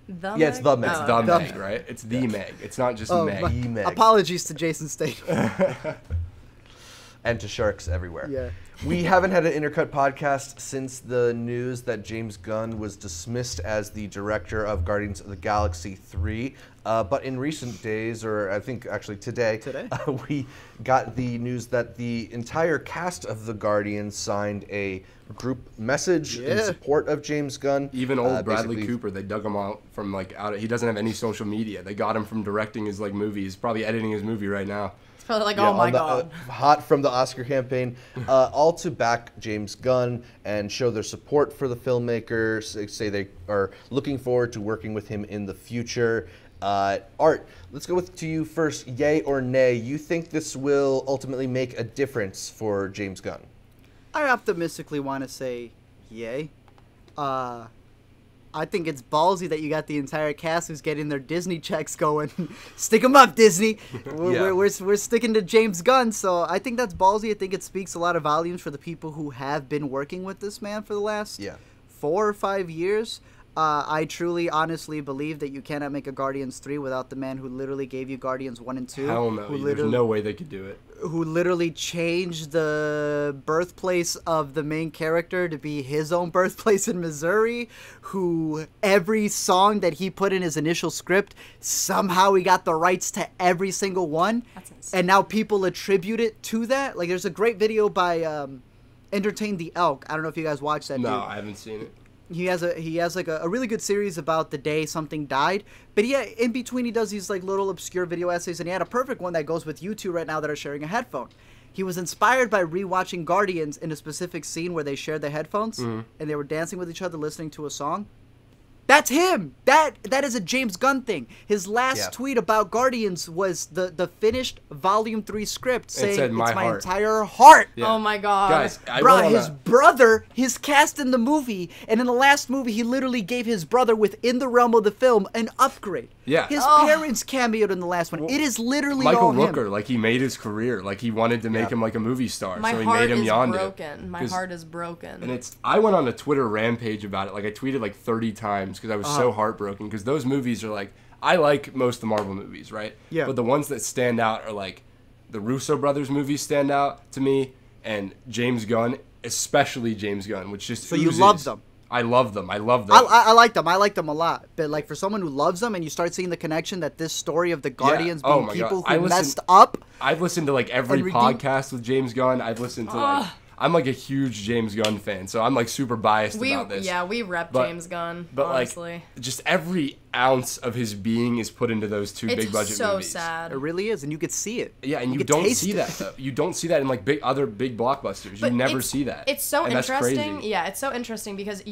It's The Meg. It's The Meg, right? It's The Meg. It's not just Meg. The Meg. Apologies to Jason Statham. And to sharks everywhere. Yeah. We haven't had an Intercut podcast since the news that James Gunn was dismissed as the director of Guardians of the Galaxy 3. But in recent days, or I think actually today? We got the news that the entire cast of the Guardians signed a group message in support of James Gunn. Even old Bradley Cooper, they dug him out from like he doesn't have any social media. They got him from directing his like movies, probably editing his movie right now. Probably like, oh my god. Hot from the Oscar campaign, all to back James Gunn and show their support for the filmmaker, say they are looking forward to working with him in the future. Art, let's go to you first. Yay or nay? You think this will ultimately make a difference for James Gunn? I optimistically want to say yay. I think it's ballsy that you got the entire cast who's getting their Disney checks going. Stick them up, Disney. We're sticking to James Gunn, so I think that's ballsy. I think it speaks a lot of volumes for the people who have been working with this man for the last 4 or 5 years. I truly, honestly believe that you cannot make a Guardians 3 without the man who literally gave you Guardians 1 and 2. Hell no. There's no way they could do it. Who literally changed the birthplace of the main character to be his own birthplace in Missouri. Who every song that he put in his initial script, somehow he got the rights to every single one. That's insane. And now people attribute it to that. Like, there's a great video by Entertain the Elk. I don't know if you guys watched that. No, dude. I haven't seen it. He has like a really good series about the day something died. But yeah, in between he does these like little obscure video essays, and he had a perfect one that goes with you two right now that are sharing a headphone. He was inspired by rewatching Guardians in a specific scene where they shared their headphones and they were dancing with each other listening to a song. That's him. That is a James Gunn thing. His last tweet about Guardians was the finished Volume 3 script saying said, it's "My my heart." entire heart. Yeah. Oh my god. Guys, His brother, his cast in the movie, and in the last movie, he literally gave his brother within the realm of the film an upgrade. Yeah. His parents cameoed in the last one. It is literally Michael all Rooker, him. like he made his career. Like he wanted to make him like a movie star. My so he heart made him is Yondu. broken. My heart is broken. And I went on a Twitter rampage about it. Like I tweeted like 30 times because I was so heartbroken. Because those movies are like, I like most of the Marvel movies, right? Yeah. But the ones that stand out are like the Russo brothers movies stand out to me, and James Gunn, especially James Gunn, which just So you love them. I love them. I love them. I like them. I like them a lot. But like for someone who loves them, and you start seeing the connection that this story of the Guardians Oh being my people God. who messed up. I've listened to like every And podcast with James Gunn. I've listened to like I'm like a huge James Gunn fan, so I'm like super biased about this. Yeah, we rep James Gunn. But honestly, like, just every ounce of his being is put into those two big budget it's so movies. sad. It really is, and you could see it. Yeah, and you could don't taste see it. that though. You don't see that in like other big blockbusters. But You never it's- see that. It's so And that's interesting. crazy. Yeah, it's so interesting because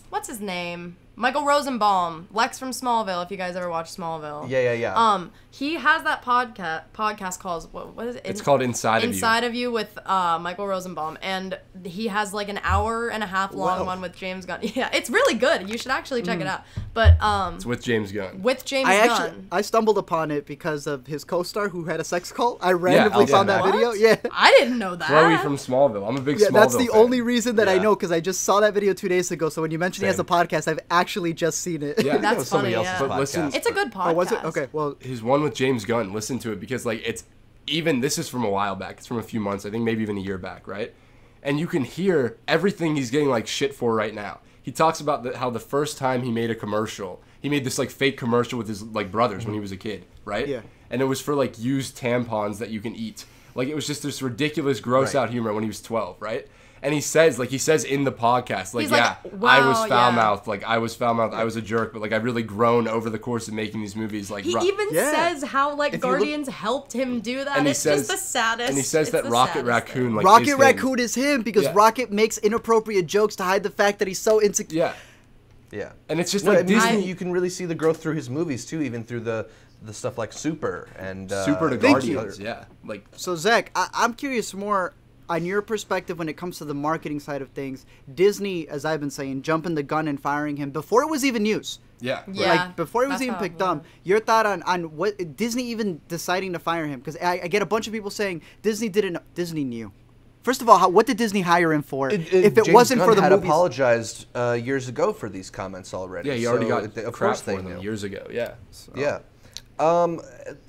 what's his name? Michael Rosenbaum, Lex from Smallville. If you guys ever watched Smallville, Yeah. he has that podcast called what is it? It's called Inside of You. Inside of You with Michael Rosenbaum, and he has like an hour and a half long Wow. one with James Gunn. Yeah, it's really good. You should actually check it out. But It's with James Gunn. with James Gunn. I stumbled upon it because of his co-star who had a sex cult. I randomly Elsa found that Mack. video. What? Yeah. I didn't know that. Chloe from Smallville. I'm a big Yeah, Smallville that's the fan. only reason that I Yeah. know, because I just saw that video 2 days ago. So when you mentioned he has a Same. podcast, I've actually just seen it. Yeah. That's was somebody funny. else's Yeah. But listen- It's a good podcast. Oh, was it? Okay, well, His one with James Gunn. Listen to it because like it's even this is from a while back. It's from a few months. I think maybe even a year back, right? And you can hear everything he's getting like shit for right now. He talks about how the first time he made a commercial, he made this like fake commercial with his like brothers when he was a kid, right? Yeah. And it was for like used tampons that you can eat. Like it was just this ridiculous gross out humor when he was 12, right? And he says in the podcast, like, He's yeah, like, I was wow, foul-mouthed, like I was foul-mouthed, I was a jerk, but like I've really grown over the course of making these movies. Like He even Yeah. says how like If you look- Guardians helped him do that. And he It's says- just the saddest. and he says it's that the Rocket saddest Raccoon, thing. like Rocket is him. Raccoon is him because Yeah. Rocket makes inappropriate jokes to hide the fact that he's so insecure. Yeah. Yeah. And it's just No, like I mean, Disney. you can really see the growth through his movies too, even through the stuff like Super and Super to Thank you. Guardians, yeah. Like So Zach, I'm curious more on your perspective when it comes to the marketing side of things. Disney, as I've been saying, jumping the gun and firing him before it was even news. yeah. Yeah. Like before it was that's even how- picked yeah. up. Your thought on what Disney even deciding to fire him? Because I get a bunch of people saying Disney knew. First of all, what did Disney hire him for? If it James wasn't Gunn for the had movies, apologized years ago for these comments already. Yeah, he already so got of crap course they for them knew. years ago, yeah. Yeah.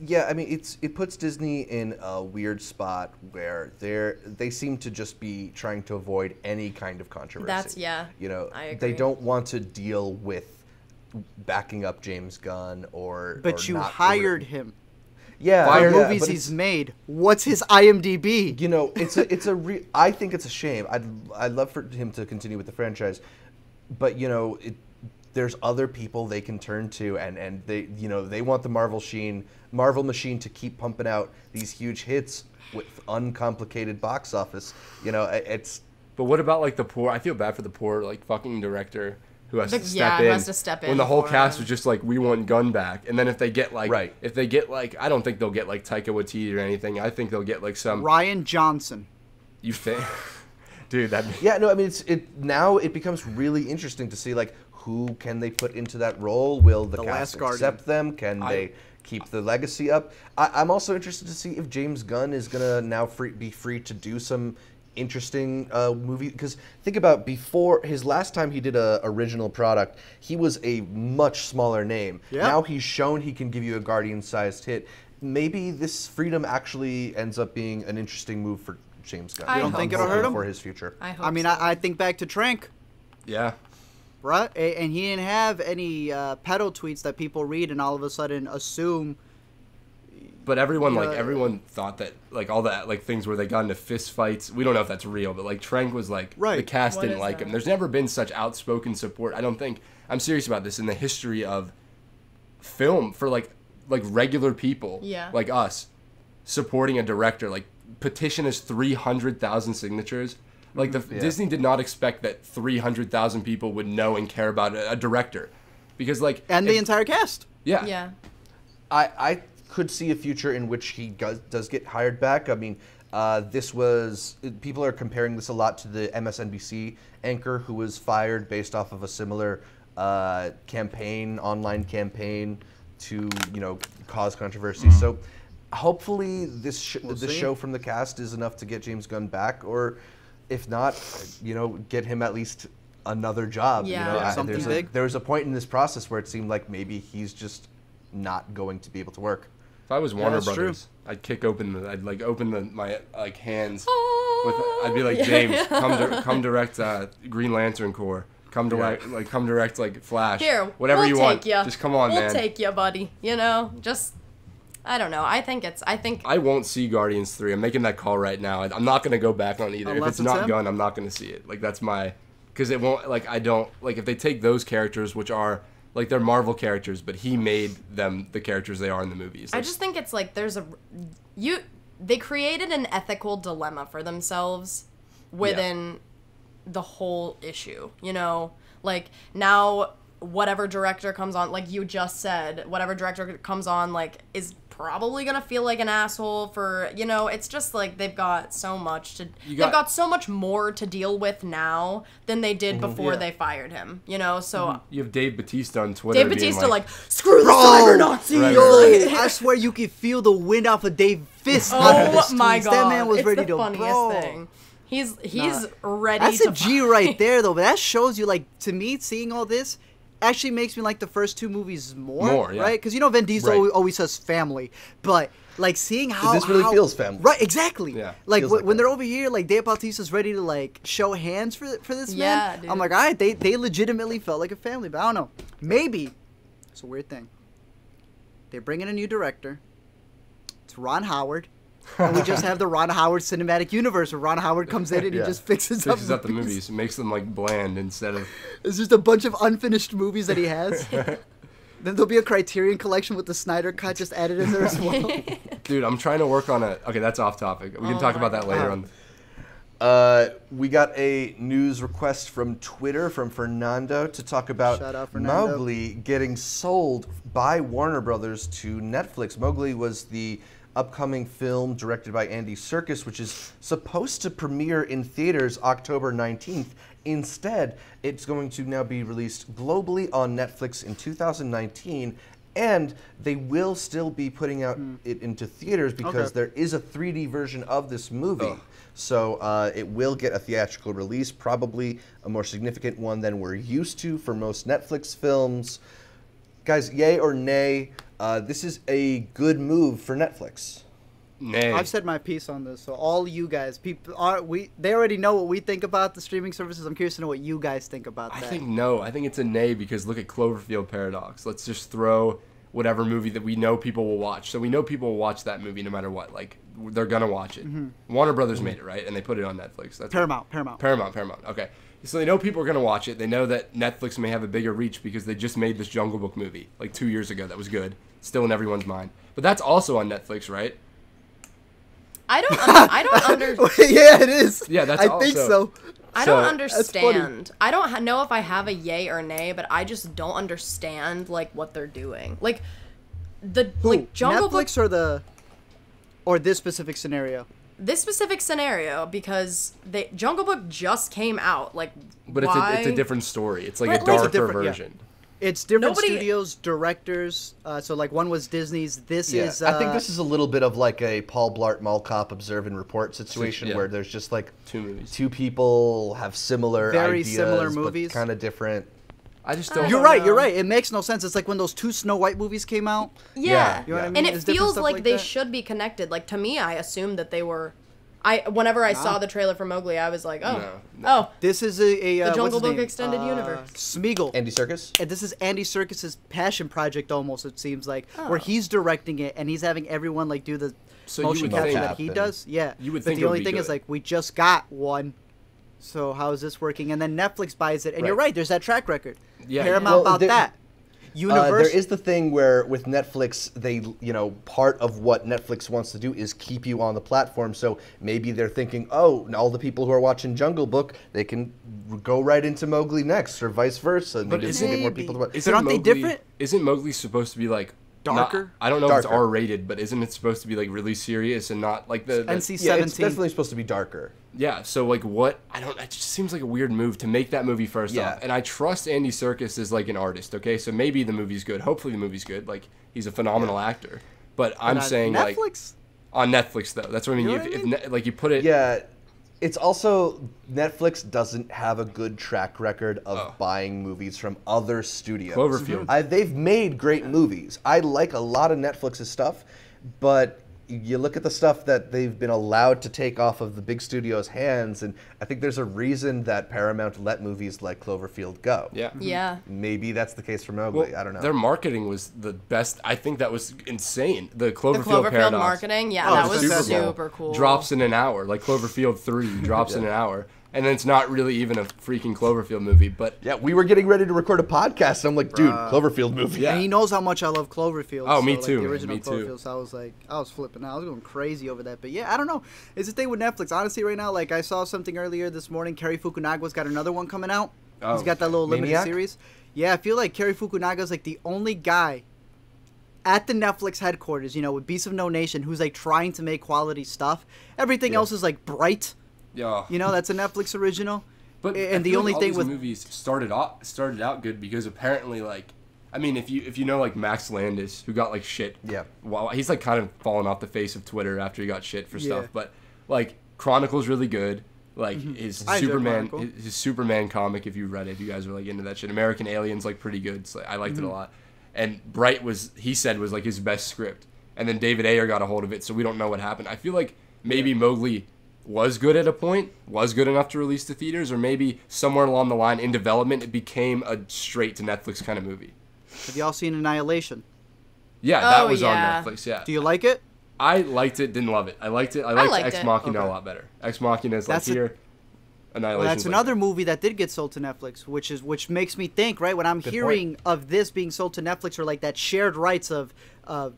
Yeah, I mean, it puts Disney in a weird spot where they seem to just be trying to avoid any kind of controversy. You know, I they agree. don't want to deal with backing up James Gunn or. but you not hired him. Yeah, For yeah, movies but he's it's- made. What's his IMDb? You know, I think it's a shame. I'd love for him to continue with the franchise, but you know, there's other people they can turn to, and they want the Marvel machine to keep pumping out these huge hits with uncomplicated box office. You know, it's. But what about like the poor? I feel bad for the poor like fucking director who has to step who in. has to step when in the whole for cast him. was just like, we want Gunn back, and then if they get like, Right. I don't think they'll get like Taika Waititi or anything. I think they'll get like some. Ryan Johnson. You think, dude? That. Yeah, no, I mean, now it becomes really interesting to see like who can they put into that role. Will the The cast Last Guardian. accept them? Can they keep the legacy up? I'm also interested to see if James Gunn is gonna now be free to do some interesting movie, because think about before his last time he did a original product, he was a much smaller name. Yeah. Now he's shown he can give you a Guardian-sized hit. Maybe this freedom actually ends up being an interesting move for James Gunn. You don't think it'll hurt him for his future? I mean, so. I think back to Trank. Yeah. Right, and he didn't have any pedo tweets that people read and all of a sudden assume. But everyone, everyone thought that, like, all that, like, things where they got into fist fights. We don't know if that's real, but, like, Trank was, like, the cast didn't like him. There's never been such outspoken support, I don't think. I'm serious about this, in the history of film for, like regular people, like us, supporting a director. Like, petition is 300,000 signatures. Like, Disney did not expect that 300,000 people would know and care about a director. Because, like... And the entire cast. Yeah. Yeah. I could see a future in which he does get hired back. I mean, people are comparing this a lot to the MSNBC anchor who was fired based off of a similar online campaign to, cause controversy. So hopefully this show from the cast is enough to get James Gunn back, or if not, get him at least another job. Yeah, something big. There was a point in this process where it seemed like maybe he's just not going to be able to work. If I was Warner Brothers, I'd open my hands with, I'd be like, James, come direct Green Lantern Corps. Come direct like Flash. Here, whatever you want. Ya. Just come on, man. We'll take you, buddy. Just I don't know. I think I won't see Guardians 3. I'm making that call right now. I'm not going to go back on either. Unless if it's not Gunn, I'm not going to see it. Like, that's my, because it won't, like, I don't, like, if they take those characters, which are, like, they're Marvel characters, but he made them the characters they are in the movies. Like, I just think it's like they created an ethical dilemma for themselves within the whole issue, Like, now whatever director comes on, like you just said, whatever director comes on, like, is probably gonna feel like an asshole for, it's just like they've got so much they've got so much more to deal with now than they did before they fired him, so you have Dave Bautista on Twitter. Dave Bautista like screw the cyber Nazis. I swear you could feel the wind off of Dave's fist. Oh my god, that man was it's ready the to funniest thing. He's ready. That's to a G right there, though. But that shows you, like, to me, seeing all this actually makes me like the first two movies more, right? Because Vin Diesel always says family, but like seeing how this really feels family, right? Exactly. Yeah. Like when they're over here, like Dave Bautista's ready to like show hands for this man. Dude. I'm like, all right, they legitimately felt like a family, but I don't know. Maybe it's a weird thing. They bring in a new director. It's Ron Howard. And we just have the Ron Howard cinematic universe where Ron Howard comes in and he just fixes up the movies, makes them like bland instead of. It's just a bunch of unfinished movies that he has. Then there'll be a Criterion collection with the Snyder Cut just added in there as well. Dude, I'm trying to work on okay, that's off topic. We can talk about that later on. We got a news request from Twitter from Fernando to talk about Mowgli getting sold by Warner Brothers to Netflix. Mowgli was the upcoming film directed by Andy Serkis, which is supposed to premiere in theaters October 19th. Instead, it's going to now be released globally on Netflix in 2019, and they will still be putting out it into theaters because there is a 3D version of this movie. So it will get a theatrical release, probably a more significant one than we're used to for most Netflix films. Guys, yay or nay? This is a good move for Netflix. Nay. I've said my piece on this, so all you guys, they already know what we think about the streaming services. I'm curious to know what you guys think about that. I think no. I think it's a nay because look at Cloverfield Paradox. Let's just throw whatever movie that we know people will watch. So we know people will watch that movie no matter what. Like, they're gonna watch it. Warner Brothers made it, right? And they put it on Netflix. That's Paramount. Okay. So they know people are going to watch it. They know that Netflix may have a bigger reach because they just made this Jungle Book movie like 2 years ago that was good. Still in everyone's mind. But that's also on Netflix, right? I don't understand. Yeah, it is. Yeah, that's I think so. I don't understand. I don't know if I have a yay or nay, but I just don't understand like what they're doing. Like Jungle Netflix Book or this specific scenario. This specific scenario because Jungle Book just came out. Like, but why? It's a different story. It's like a darker version. It's different studios, directors. So like one was Disney's. This is. I think this is a little bit of like a Paul Blart Mall Cop Observe and Report situation where there's just like two people have similar very ideas, similar movies, but kind of different. I just don't. You're right. You're right. It makes no sense. It's like when those 2 Snow White movies came out. Yeah, you know what I mean? And it It's feels different like stuff they that. should be connected. Like to me, I assumed that they were. Whenever I saw the trailer for Mowgli, I was like, oh, This is a the what's Jungle his Book name? extended universe. Smeagol. Andy Serkis? And this is Andy Serkis's passion project almost, it seems like, where he's directing it and he's having everyone like do the motion capture that he does. Yeah. You would but think the only thing is like we just got one. So how is this working? And then Netflix buys it. And you're right, there's that track record. Yeah. Paramount bought that. Universal. There is the thing where with Netflix, they, part of what Netflix wants to do is keep you on the platform. So maybe they're thinking, oh, all the people who are watching Jungle Book, they can go right into Mowgli next, or vice versa. And But they just get more people to watch. But aren't they different? Isn't Mowgli supposed to be like darker? I don't know if it's R-rated, but isn't it supposed to be like really serious and not like the NC-17? Yeah, it's definitely supposed to be darker. Yeah, so like what? It just seems like a weird move to make that movie first off. And I trust Andy Serkis as like an artist, okay? So maybe the movie's good. Hopefully the movie's good. Like he's a phenomenal actor. But I'm saying Netflix? like on Netflix though. That's what I mean. If like you put it it's also Netflix doesn't have a good track record of buying movies from other studios. Cloverfield. They've made great movies. I like a lot of Netflix's stuff, but you look at the stuff that they've been allowed to take off of the big studio's hands, and I think there's a reason that Paramount let movies like Cloverfield go. Yeah. Maybe that's the case for Mowgli. I don't know. Their marketing was the best. I think that was insane. The Cloverfield paradox. Marketing, that was super cool. Drops in an hour, like Cloverfield 3 drops in an hour. And then it's not really even a freaking Cloverfield movie, but... Yeah, we were getting ready to record a podcast, and I'm like, dude, Cloverfield movie. Yeah. And he knows how much I love Cloverfield. Oh, me too. The original me Cloverfield, too. So I was flipping out. I was going crazy over that. But yeah, I don't know. It's the thing with Netflix. Honestly, right now, like I saw something earlier this morning. Cary Fukunaga's got another one coming out. He's got that little limited series. Yeah, I feel like Cary Fukunaga's like the only guy at the Netflix headquarters, with Beasts of No Nation, who's like trying to make quality stuff. Everything else is like Bright. Yeah. That's a Netflix original. But and the only thing with movies started out good because apparently if you know like Max Landis, who got like shit. Yeah. Well, he's like kind of fallen off the face of Twitter after he got shit for stuff. But like Chronicle's really good. Like his Superman comic, if you read it, if you guys are like into that shit. American Alien's like pretty good. So I liked it a lot. And Bright was like his best script. And then David Ayer got a hold of it, so we don't know what happened. I feel like maybe Mowgli was good at a point, was good enough to release to theaters, or maybe somewhere along the line in development it became a straight to Netflix kind of movie. Have y'all seen Annihilation? Yeah, that was on Netflix. Yeah. Do you like it? I liked it, didn't love it. I liked it. I liked Ex Machina a lot better. Ex Machina is like here. Annihilation. That's another movie that did get sold to Netflix, which makes me think, right, when I'm hearing of this being sold to Netflix, or like that shared rights of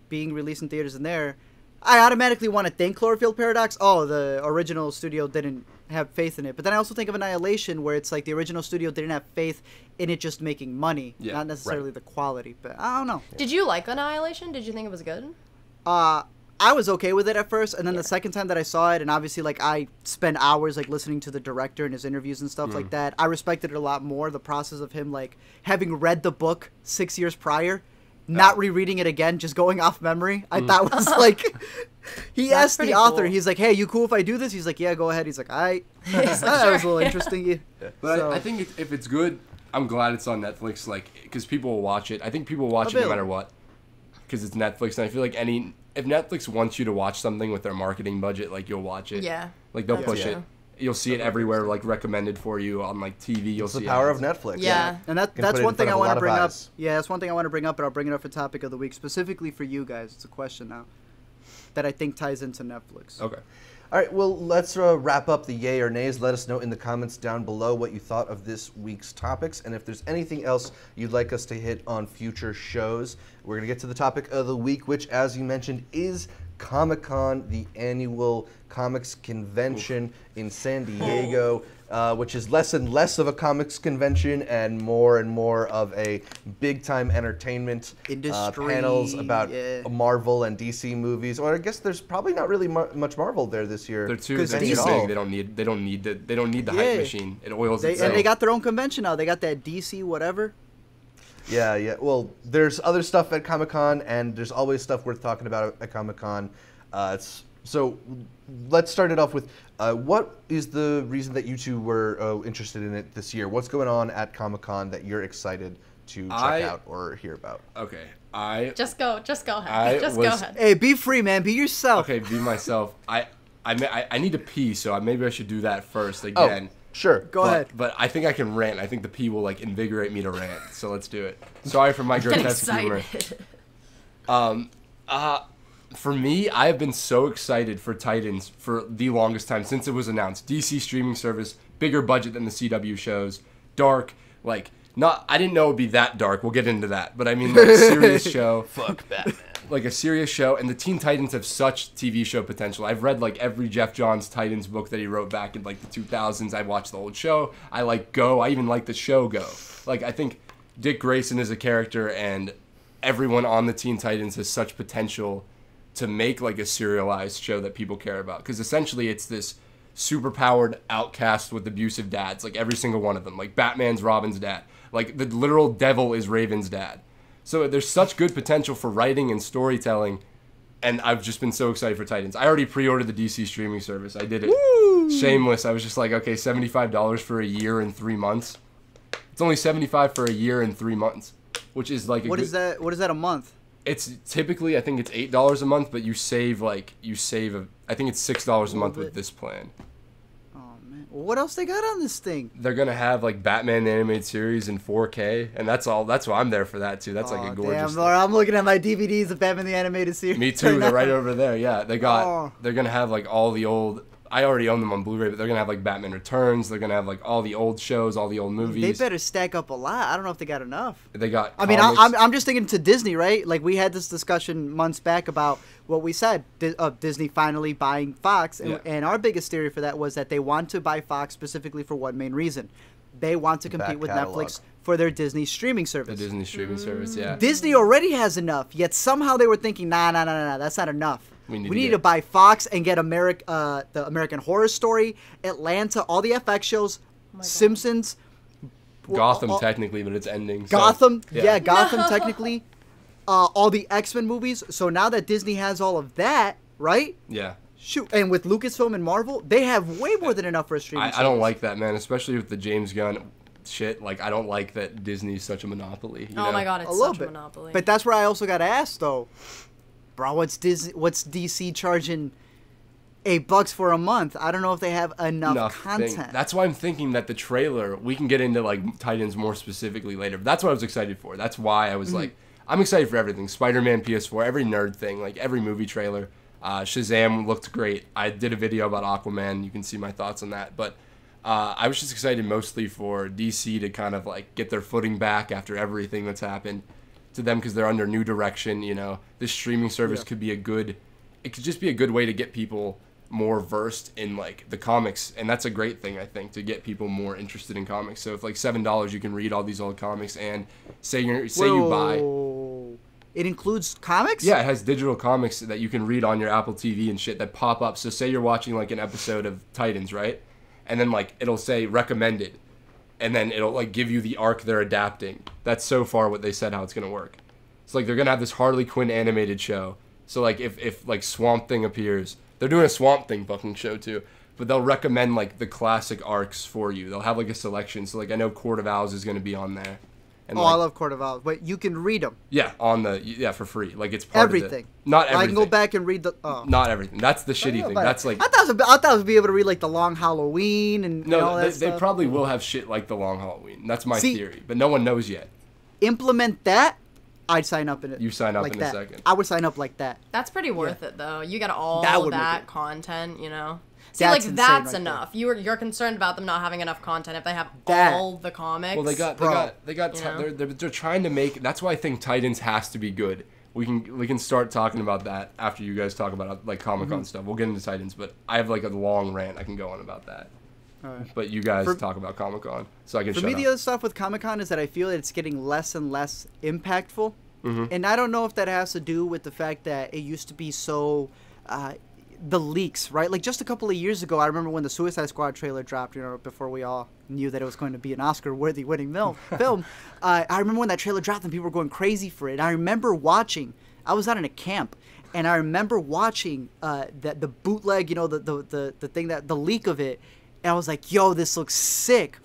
being released in theaters in there, I automatically want to think Cloverfield Paradox. Oh, the original studio didn't have faith in it. But then I also think of Annihilation, where it's like the original studio didn't have faith in it just making money, not necessarily the quality. But I don't know. Did you like Annihilation? Did you think it was good? I was okay with it at first, and then the second time that I saw it, and obviously like I spent hours like listening to the director and his interviews and stuff like that, I respected it a lot more. The process of him like having read the book 6 years prior, not rereading it again, just going off memory. I thought was like, he asked the author, he's like, "Hey, you cool if I do this?" He's like, "Yeah, go ahead." He's like, "That was a little interesting." But I think if it's good, I'm glad it's on Netflix, like, because people will watch it. I think people will watch it no matter what, because it's Netflix, and I feel like if Netflix wants you to watch something with their marketing budget, like, you'll watch it. Yeah. Like, they'll push it. You'll see it everywhere, like, recommended for you on, like, TV. You'll see the power of Netflix. Yeah. And that's one thing I want to bring up. Yeah, that's one thing I want to bring up, but I'll bring it up for topic of the week, specifically for you guys. It's a question now that I think ties into Netflix. Okay. All right, well, let's wrap up the yay or nays. Let us know in the comments down below what you thought of this week's topics, and if there's anything else you'd like us to hit on future shows. We're going to get to the topic of the week, which, as you mentioned, is ComicCon, the annual comics convention in San Diego, which is less and less of a comics convention and more of a big-time entertainment industry panels about Marvel and DC movies. Or I guess there's probably not really much Marvel there this year. They're too big. They don't need the hype machine. It oils itself. And they got their own convention now. They got that DC whatever. Yeah. Well, there's other stuff at Comic-Con, and there's always stuff worth talking about at Comic-Con. So let's start it off with what is the reason that you two were interested in it this year? What's going on at Comic-Con that you're excited to check out or hear about? Okay, just go ahead. Go ahead. Hey, be free, man. Be yourself. Okay, be myself. I need to pee, so maybe I should do that first again. Oh, sure. Go ahead. But I think I can rant. I think the pee will like invigorate me to rant. So let's do it. Sorry for my grotesque humor. For me, I have been so excited for Titans for the longest time since it was announced. DC streaming service, bigger budget than the CW shows, dark, like I didn't know it would be that dark. We'll get into that, but I mean like a serious show. Fuck Batman. Like a serious show, and the Teen Titans have such TV show potential. I've read like every Jeff Johns Titans book that he wrote back in like the 2000s. I watched the old show. I like Go. I even like the show Go. Like I think Dick Grayson is a character, and everyone on the Teen Titans has such potential to make like a serialized show that people care about. Because essentially it's this superpowered outcast with abusive dads, like every single one of them. Like Batman's Robin's dad. Like the literal devil is Raven's dad. So there's such good potential for writing and storytelling, and I've just been so excited for Titans. I already pre-ordered the DC streaming service. I did it. Woo! Shameless. I was just like, okay, $75 for a year and 3 months. It's only $75 for a year and 3 months, which is like What is that a month? It's typically, I think it's $8 a month, but you save I think it's $6 a month with this plan. What else they got on this thing? They're gonna have like Batman the animated series in 4K, and that's all. That's why I'm there for that too. That's like a gorgeous. Damn, I'm looking at my DVDs of Batman the animated series. Me too. They're right over there. Yeah, they're gonna have like all the old. I already own them on Blu-ray, but they're gonna have like Batman Returns. They're gonna have like all the old shows, all the old movies. They better stack up a lot. I don't know if they got enough. They got. I mean, I'm just thinking to Disney, right? Like we had this discussion months back about what we said of Disney finally buying Fox, and our biggest theory for that was that they want to buy Fox specifically for one main reason: they want to compete with Netflix for their Disney streaming service. The Disney streaming service, yeah. Disney already has enough, yet somehow they were thinking, nah, that's not enough. We need to buy Fox and get the American Horror Story, Atlanta, all the FX shows, Simpsons. Gotham technically, but it's ending. So, Gotham, Gotham technically. All the X-Men movies. So now that Disney has all of that, right? Yeah. Shoot, and with Lucasfilm and Marvel, they have way more than enough for a streaming service. I don't like that, man, especially with the James Gunn shit. Like, I don't like that Disney's such a monopoly. You know? My God, it's such a monopoly. But that's where I also got to ask, though. Bro, what's DC charging $8 for a month? I don't know if they have enough content. That's why I'm thinking that the trailer, we can get into, like, Titans more specifically later. But that's what I was excited for. That's why I was like, I'm excited for everything. Spider-Man, PS4, every nerd thing, like every movie trailer. Shazam looked great. I did a video about Aquaman. You can see my thoughts on that. But I was just excited mostly for DC to kind of like get their footing back after everything that's happened to them, because they're under new direction. You know, this streaming service could be it could just be a good way to get people more versed in like the comics, and that's a great thing, I think, to get people more interested in comics. So if like $7 you can read all these old comics, and say you buy, it includes comics? Yeah, it has digital comics that you can read on your Apple TV and shit that pop up. So say you're watching like an episode of Titans, right? And then like it'll say recommended, and then it'll like give you the arc they're adapting. That's so far what they said how it's gonna work. It's like they're gonna have this Harley Quinn animated show. So like if like Swamp Thing appears, they're doing a Swamp Thing fucking show too, but they'll recommend like the classic arcs for you. They'll have like a selection. So like I know Court of Owls is gonna be on there. And I love Court of Owls. But you can read them. Yeah, for free. Like it's part everything. Not everything. I can go back and read the. Not everything. That's the shitty thing. That's like. I thought I would be able to read like the Long Halloween and all that stuff. They probably will have shit like the Long Halloween. That's my theory, but no one knows yet. Implement that. I'd sign up in it. You sign up like in that. a second. I would sign up like that. That's pretty worth it though. You get all that content, you know. See, that's like that's enough. You're concerned about them not having enough content if they have all the comics. Well, they're trying to make. That's why I think Titans has to be good. We can start talking about that after you guys talk about like ComicCon stuff. We'll get into Titans, but I have like a long rant I can go on about that. All right. But you guys talk about ComicCon, so I can. For me, the other stuff with ComicCon is that I feel that it's getting less and less impactful, and I don't know if that has to do with the fact that it used to be so. the leaks, right? Like just a couple of years ago, I remember when the Suicide Squad trailer dropped, before we all knew that it was going to be an Oscar-worthy winning film. I remember when that trailer dropped and people were going crazy for it. I remember watching, I was out in a camp, and I remember watching the bootleg, the thing, the leak of it, and I was like, yo, this looks sick.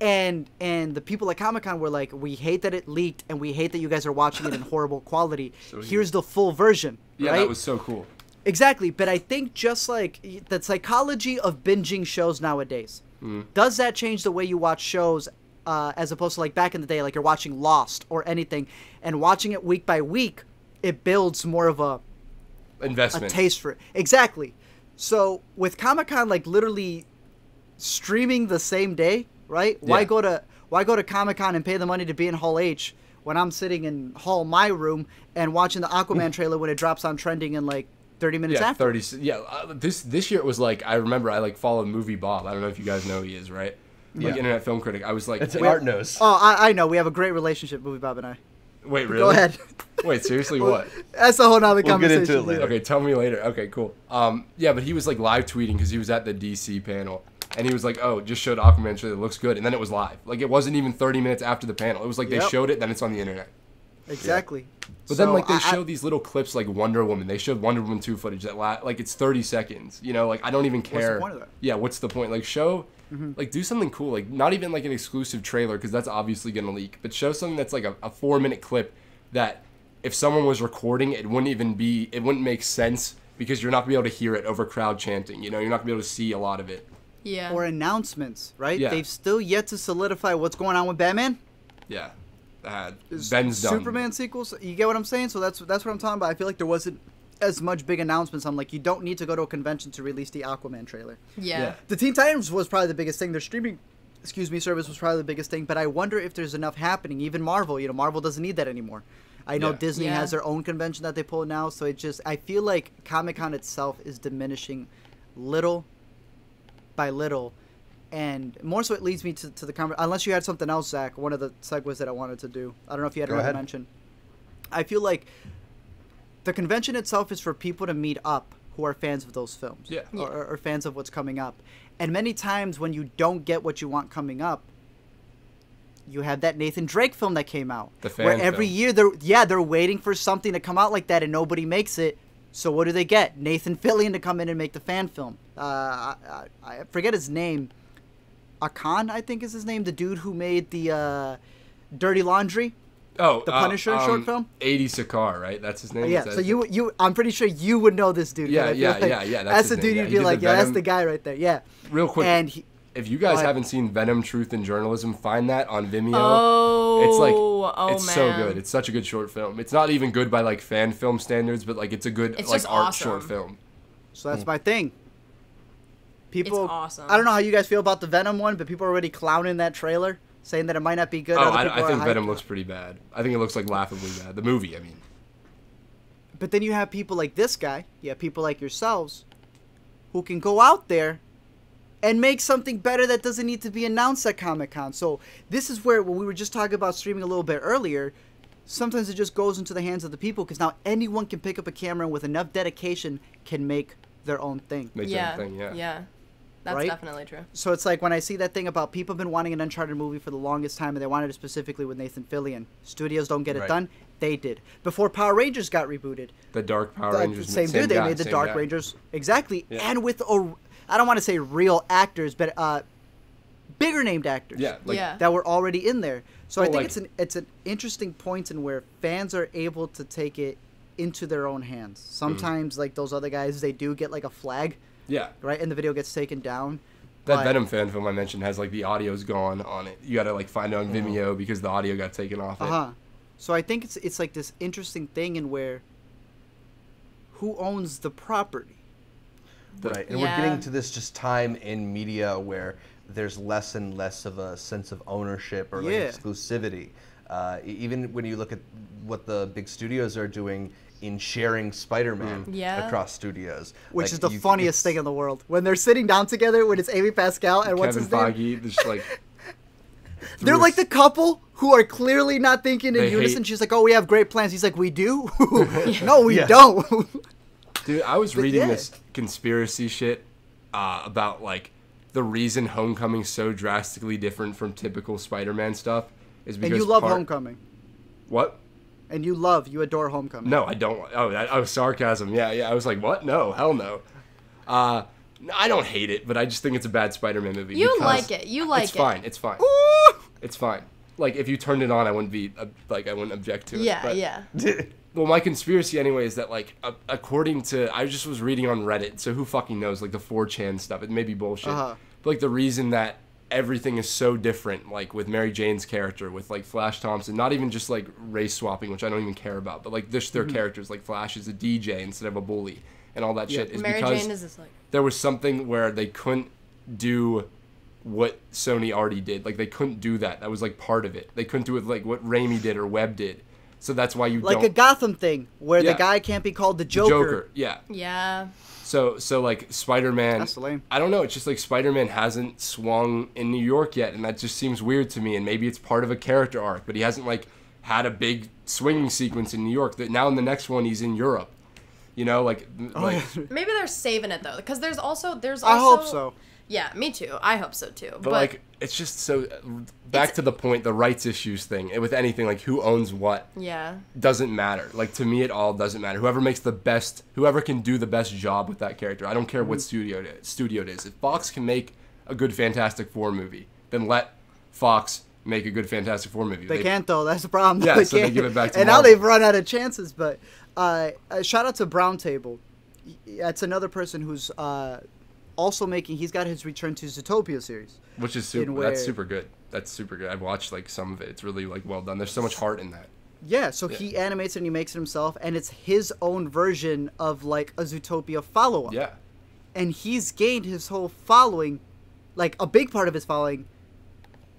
And the people at Comic-Con were like, we hate that it leaked, and we hate that you guys are watching it in horrible quality. So here's the full version. Yeah, right? That was so cool. Exactly, but I think just like the psychology of binging shows nowadays, does that change the way you watch shows as opposed to like back in the day, like you're watching Lost or anything, and watching it week by week, it builds more of a investment, a taste for it. Exactly. So with Comic-Con, like literally streaming the same day, right? Yeah. Why go to Comic-Con and pay the money to be in Hall H when I'm sitting in Hall my room and watching the Aquaman trailer when it drops on trending in like 30 minutes after. This year it was like, I remember I like followed Movie Bob. I don't know if you guys know who he is, right? Like Internet Film Critic. I was like, it's Art Knows. Oh, I know. We have a great relationship, Movie Bob and I. Wait, really? Go ahead. Wait, seriously, what? That's a whole nother conversation. We'll get into it later. Okay, tell me later. Okay, cool. Yeah, but he was like live tweeting because he was at the DC panel. And he was like, oh, just showed Aquaman trailer, it looks good. And then it was live. Like, it wasn't even 30 minutes after the panel. It was like they showed it, then it's on the internet. Exactly. Yeah. But then, like, they showed these little clips, like Wonder Woman. They showed Wonder Woman 2 footage that, like, it's 30 seconds. Like, I don't even care. What's the point of that? Yeah, what's the point? Like, show, like, do something cool. Like, not even, like, an exclusive trailer, because that's obviously going to leak. But show something that's, like, a 4-minute clip that if someone was recording, it wouldn't make sense because you're not going to be able to hear it over crowd chanting. You're not going to be able to see a lot of it. Yeah. Or announcements, right? Yeah. They've still yet to solidify what's going on with Batman. Yeah. Ben's done. Superman sequels. You get what I'm saying? So that's what I'm talking about. I feel like there wasn't as much big announcements. I'm like, you don't need to go to a convention to release the Aquaman trailer. Yeah. The Teen Titans was probably the biggest thing. Their streaming, service was probably the biggest thing. But I wonder if there's enough happening. Even Marvel. Marvel doesn't need that anymore. I know Disney has their own convention that they pull now. So I feel like Comic-Con itself is diminishing little by little. And more so it leads me to the conversation. Unless you had something else, Zach, one of the segues that I wanted to do. I don't know if you had another mention. I feel like the convention itself is for people to meet up who are fans of those films. Yeah. Or fans of what's coming up. And many times when you don't get what you want coming up, you have that Nathan Drake film that came out. The fan where every year they're waiting for something to come out like that and nobody makes it. So what do they get? Nathan Fillion to come in and make the fan film. I forget his name. Akan, I think is his name. The dude who made the Dirty Laundry. Oh, the Punisher short film. 80 Sakar, right? That's his name. Yeah. So you, I'm pretty sure you would know this dude. Yeah. That's the dude you'd be like, yeah, that's the guy right there. Yeah. Real quick. And if you guys haven't seen Venom: Truth and Journalism, find that on Vimeo. It's so good. It's such a good short film. It's not even good by like fan film standards, but like it's a good art awesome. Short film. So that's my thing. People, it's awesome. I don't know how you guys feel about the Venom one, but people are already clowning that trailer, saying that it might not be good. I think Venom looks pretty bad. I think it looks like laughably bad. The movie, I mean. But then you have people like this guy, you have people like yourselves, who can go out there and make something better that doesn't need to be announced at Comic-Con. So this is where, when we were just talking about streaming a little bit earlier, sometimes it just goes into the hands of the people, because now anyone can pick up a camera and with enough dedication can make their own thing. Yeah. That's definitely true. So it's like when I see that thing about people have been wanting an Uncharted movie for the longest time, and they wanted it specifically with Nathan Fillion. Studios don't get it done. They did. Before Power Rangers got rebooted. The Dark Power Rangers. Same dude. They made the Dark Rangers. Exactly. Yeah. And with, I don't want to say real actors, but bigger named actors. Yeah. That were already in there. So I think it's an interesting point in where fans are able to take it into their own hands. Sometimes, like those other guys, they do get like a flag. Yeah. Right? And the video gets taken down. That Venom fan film I mentioned has like the audio's gone on it. You gotta like find it on Vimeo because the audio got taken off it. So I think it's like this interesting thing in where who owns the property? Right. And we're getting to this just time in media where there's less and less of a sense of ownership or like exclusivity. Even when you look at what the big studios are doing in sharing Spider-Man across studios. Which is the funniest thing in the world. When they're sitting down together when it's Amy Pascal and what's his name? Kevin Feige, just like... They're like the couple who are clearly not thinking in unison. She's like, oh, we have great plans. He's like, we do? No, we don't. Dude, I was reading this conspiracy shit about like the reason Homecoming's so drastically different from typical Spider-Man stuff is because and you love Homecoming. What? And you adore Homecoming. No, I don't. Oh, that was sarcasm. Yeah. I was like, what? No, hell no. I don't hate it, but I just think it's a bad Spider-Man movie. You like it. You like it. It's fine. It's fine. It's fine. Like, if you turned it on, I wouldn't be, I wouldn't object to it. Yeah, but, yeah. Well, my conspiracy anyway is that, like, according to, I just was reading on Reddit, so who fucking knows, like, the 4chan stuff. It may be bullshit. But, like, the reason that everything is so different, like, with Mary Jane's character, with, like, Flash Thompson, not even just, like, race swapping, which I don't even care about, but, like, just their characters, like, Flash is a DJ instead of a bully, and all that shit is Mary because Jane is just, like... there was something where they couldn't do what Sony already did. Like, they couldn't do that. That was, like, part of it. They couldn't do it, like, what Raimi did or Webb did. So that's why you like a Gotham thing, where the guy can't be called the Joker. Joker, yeah. Yeah. So like, Spider-Man... That's lame. I don't know. It's just, like, Spider-Man hasn't swung in New York yet, and that just seems weird to me, and maybe it's part of a character arc, but he hasn't, like, had a big swinging sequence in New York. Now in the next one, he's in Europe. You know, like... Maybe they're saving it, though, because there's also... I hope so. Yeah, me too. I hope so, too. But like, it's just so... Back to the point, the rights issues thing. With anything, like, who owns what... Yeah. Doesn't matter. Like, to me, it all doesn't matter. Whoever makes the best... Whoever can do the best job with that character. I don't care what studio it is. If Fox can make a good Fantastic Four movie, then let Fox make a good Fantastic Four movie. They can't, though. That's the problem. Yeah, so they give it back to And Marvel. now they've run out of chances, but... shout out to Brown Table. That's another person who's also making... He's got his Return to Zootopia series. Which is super... That's super good. That's super good. I've watched, like, some of it. It's really, like, well done. There's so much heart in that. Yeah, so he animates it and he makes it himself, and it's his own version of, like, a Zootopia follow-up. Yeah. And he's gained his whole following, like, a big part of his following,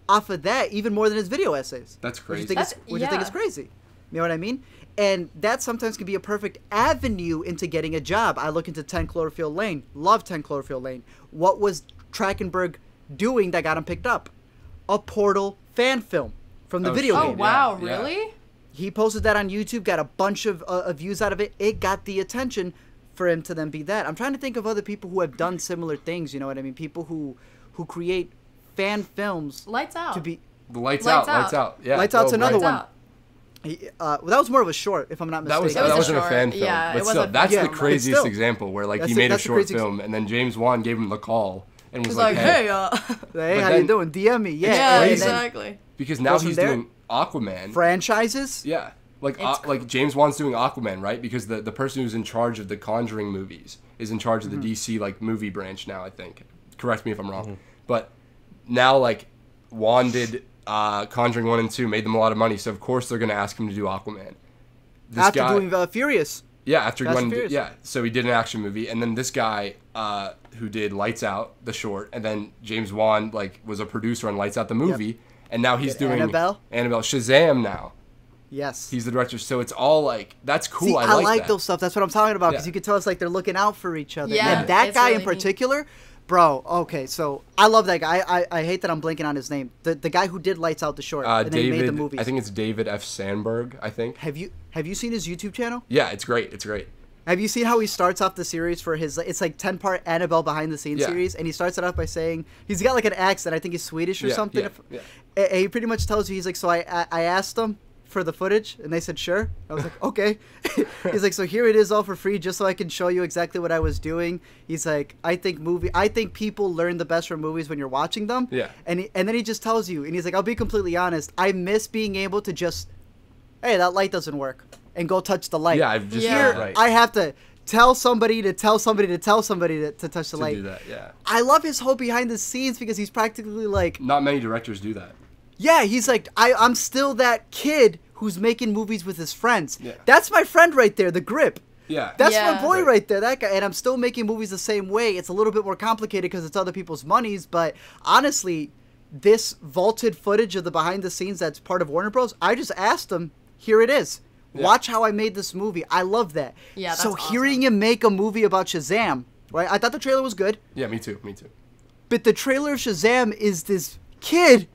off of that, even more than his video essays. That's crazy. Which I think is crazy. You know what I mean? And that sometimes can be a perfect avenue into getting a job. I look into 10 Cloverfield Lane. Love 10 Cloverfield Lane. What was Trachtenberg doing that got him picked up? A Portal fan film from the video game. Oh, wow. Really? He posted that on YouTube, got a bunch of views out of it. It got the attention for him to then be that. I'm trying to think of other people who have done similar things, you know what I mean? People who create fan films. Lights Out. To be The Lights Out. Yeah. Lights Out's another one. Out. Well, that was more of a short, if I'm not mistaken. That wasn't a fan film. Yeah, but it was still, that's the craziest example where, like, he made a short film, and then James Wan gave him the call and was like, hey, how you doing? DM me. Yeah, exactly. Because now he's doing Aquaman. Franchises? Yeah. Like James Wan's doing Aquaman, right? Because the person who's in charge of the Conjuring movies is in charge of the DC, like, movie branch now, I think. Correct me if I'm wrong. But now, like, Wan did Conjuring 1 and 2, made them a lot of money, so of course they're going to ask him to do Aquaman. After doing Furious. Yeah, after so he did an action movie, and then this guy who did Lights Out, the short, and then James Wan, like, was a producer on Lights Out, the movie, and now he's doing Annabelle Shazam now. Yes. He's the director, so it's all, like, that's cool. See, I like that. those stuff. That's what I'm talking about, because you can tell it's like they're looking out for each other. Yeah, and that guy really in particular, bro, okay, so I love that guy. I hate that I'm blanking on his name. The guy who did Lights Out, the short, and then he made the movies. I think it's David F. Sandberg, I think. Have you seen his YouTube channel? Yeah, it's great. It's great. Have you seen how he starts off the series for his... It's like 10-part Annabelle behind-the-scenes series, and he starts it off by saying... He's got like an accent, I think he's Swedish or something. And he pretty much tells you, he's like, so I asked them for the footage, and they said, sure. I was like, okay. He's like, so here it is all for free, just so I can show you exactly what I was doing. He's like, I think people learn the best from movies when you're watching them. Yeah. And then he just tells you, and he's like, I'll be completely honest, I miss being able to just... Hey, that light doesn't work. And go touch the light. Yeah, I've just I have to tell somebody to tell somebody to tell somebody to touch the light. Do that, yeah. I love his whole behind the scenes because he's practically like... Not many directors do that. Yeah, he's like, I'm still that kid who's making movies with his friends. Yeah. That's my friend right there, the Grip. Yeah. That's my boy right there, that guy. And I'm still making movies the same way. It's a little bit more complicated because it's other people's monies, but honestly, this vaulted footage of the behind the scenes that's part of Warner Bros., I just asked him, here it is. Yeah. Watch how I made this movie. I love that. Yeah, that's so awesome. Hearing him make a movie about Shazam, right? I thought the trailer was good. Yeah, me too. But the trailer of Shazam is this kid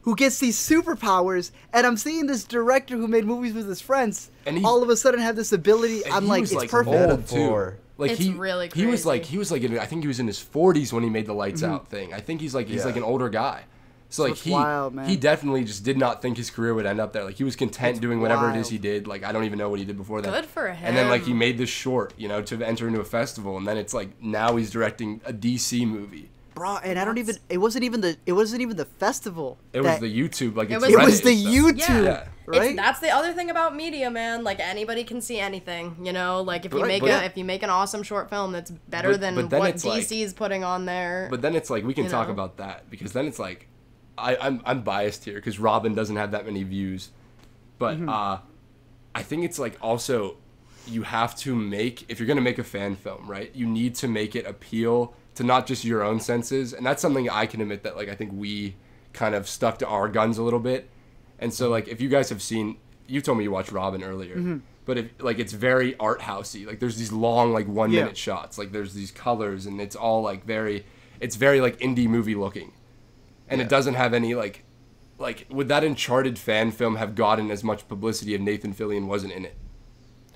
who gets these superpowers, and I'm seeing this director who made movies with his friends, and all of a sudden have this ability. I'm like, it's perfect. Old too. Like it's really crazy. he was like I think he was in his 40s when he made the Lights Out thing. I think he's like an older guy. So like he definitely just did not think his career would end up there. Like he was content doing whatever it is he did. Like I don't even know what he did before that. Good for him. And then like he made this short, you know, to enter into a festival, and then it's like now he's directing a DC movie. Bro, and I don't even. It wasn't even the festival. It was the YouTube. Like it was the YouTube. Yeah. Right. That's the other thing about media, man. Like anybody can see anything. You know, like if you make an awesome short film that's better than what DC's putting on there. But then it's like we can talk about that, because then it's like I'm biased here because Robin doesn't have that many views, but I think it's like also you have to make, if you're gonna make a fan film, right? You need to make it appeal to not just your own senses, and that's something I can admit that like I think we kind of stuck to our guns a little bit. And so like if you guys have seen, you told me you watched Robin earlier, but if like it's very art housey, like there's these long like 1 minute shots, like there's these colors, and it's all like very like indie movie looking, and it doesn't have any like would that Uncharted fan film have gotten as much publicity if Nathan Fillion wasn't in it?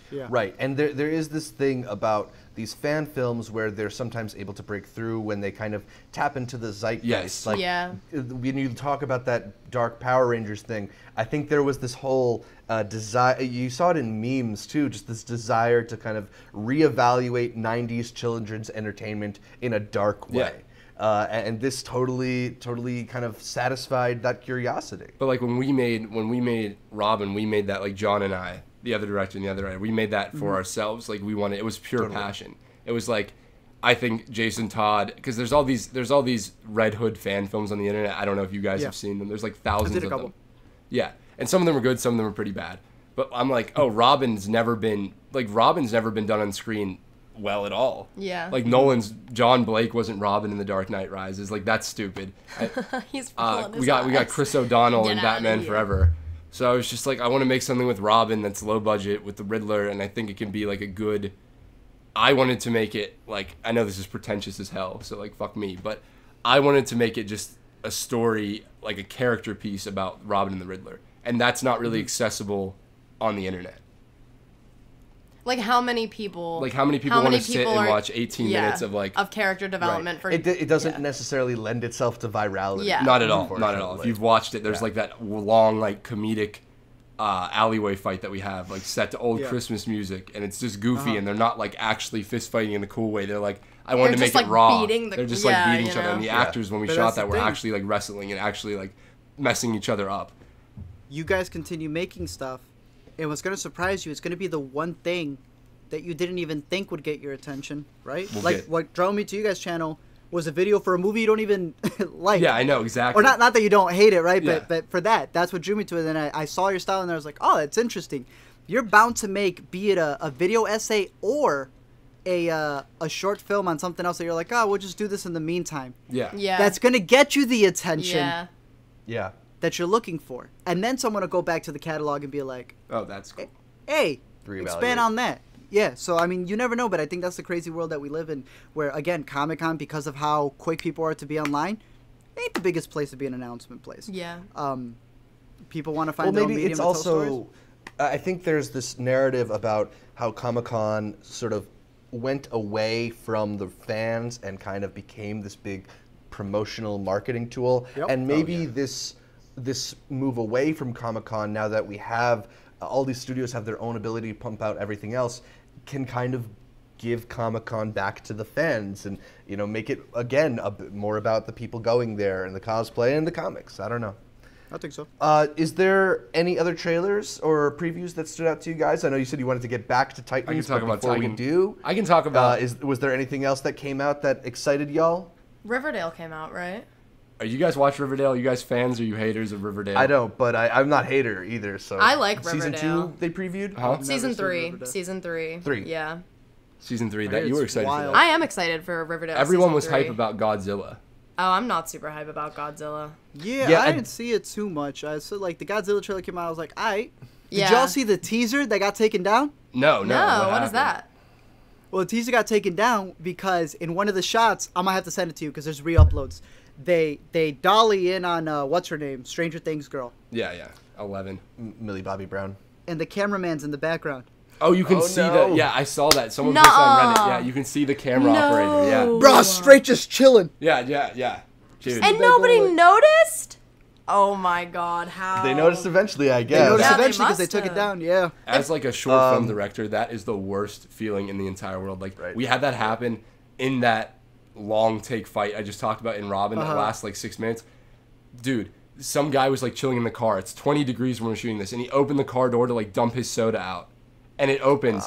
Yeah. Right, and there is this thing about these fan films where they're sometimes able to break through when they kind of tap into the zeitgeist. Yes. Like, when you talk about that Dark Power Rangers thing, I think there was this whole desire, you saw it in memes too, just this desire to kind of reevaluate 90s children's entertainment in a dark way. And this totally kind of satisfied that curiosity. But like when we made Robin, we made that, like John and I, the other director and the other writer, we made that for ourselves. Like we wanted, it was pure passion. It was like, I think Jason Todd, because there's all these Red Hood fan films on the internet. I don't know if you guys have seen them. There's like thousands of them. Yeah, and some of them are good, some of them are pretty bad. But I'm like, oh, Robin's never been done on screen well at all. Yeah. Like Nolan's John Blake wasn't Robin in The Dark Knight Rises. Like that's stupid. He's we got Chris O'Donnell in Batman Forever. So I was just like, I want to make something with Robin that's low budget with the Riddler, and I think it can be like a good. I wanted to make it like, I know this is pretentious as hell, so like fuck me, but I wanted to make it just a story, like a character piece about Robin and the Riddler, and that's not really accessible on the internet. Like how many people want to sit and watch 18 minutes of character development for it doesn't necessarily lend itself to virality. Yeah. Not at all. Not at all. If you've watched it, there's like that long like comedic alleyway fight that we have, like set to old Christmas music, and it's just goofy, and they're not like actually fist fighting in a cool way. They're like, I wanted to make it raw. They're just like beating each other, and the actors when we shot that were actually like wrestling and actually like messing each other up. You guys continue making stuff, and what's going to surprise you is going to be the one thing that you didn't even think would get your attention, right? What drove me to you guys' channel was a video for a movie you don't even like. Yeah, I know, exactly. Or not that you don't hate it, right? Yeah. But for that's what drew me to it. And I saw your style, and I was like, oh, that's interesting. You're bound to make, be it a video essay or a short film on something else that you're like, oh, we'll just do this in the meantime. Yeah. That's going to get you the attention that you're looking for. And then someone will go back to the catalog and be like, oh, that's cool. Hey, expand on that. Yeah, so I mean, you never know, but I think that's the crazy world that we live in, where again, ComicCon, because of how quick people are to be online, ain't the biggest place to be an announcement place. Yeah. People want to find their own medium. Maybe it's also, I think there's this narrative about how Comic-Con sort of went away from the fans and kind of became this big promotional marketing tool, and maybe this move away from Comic-Con, now that we have all these studios have their own ability to pump out everything else, can kind of give Comic-Con back to the fans and, you know, make it, again, a bit more about the people going there and the cosplay and the comics. I don't know. I think so. Is there any other trailers or previews that stood out to you guys? I know you said you wanted to get back to Titans, but before we do, I can talk about... was there anything else that came out that excited y'all? Riverdale came out, right? Are you guys watch Riverdale? Are you guys fans or you haters of Riverdale? I don't, but I'm not hater either. So I like Riverdale. Season 2 they previewed? Huh? Season 3. Season 3. 3. Yeah. Season 3. That you were excited for that. I am excited for Riverdale. Everyone was hype about Godzilla. Oh, I'm not super hype about Godzilla. Yeah, I didn't see it too much. I saw like the Godzilla trailer came out. I was like, alright. Did y'all see the teaser that got taken down? No. What is that? Well, the teaser got taken down because in one of the shots, I'm gonna have to send it to you because there's re-uploads. They dolly in on what's her name, Stranger Things girl. Yeah, 11. Millie Bobby Brown. And the cameraman's in the background. Oh, you can see no. that. Yeah, I saw that. Someone posted on Reddit. Yeah, you can see the camera operator. Yeah. Bro, straight just chilling. Yeah. Dude. And nobody noticed? Oh my god, how? They noticed eventually, I guess. They noticed Yeah, eventually because they they took it must down, yeah. As like a short film director, that is the worst feeling in the entire world. Like we had that happen in that long take fight I just talked about in Robin that lasts like 6 minutes. Dude, some guy was like chilling in the car. It's 20 degrees when we're shooting this, and he opened the car door to like dump his soda out. And it opens.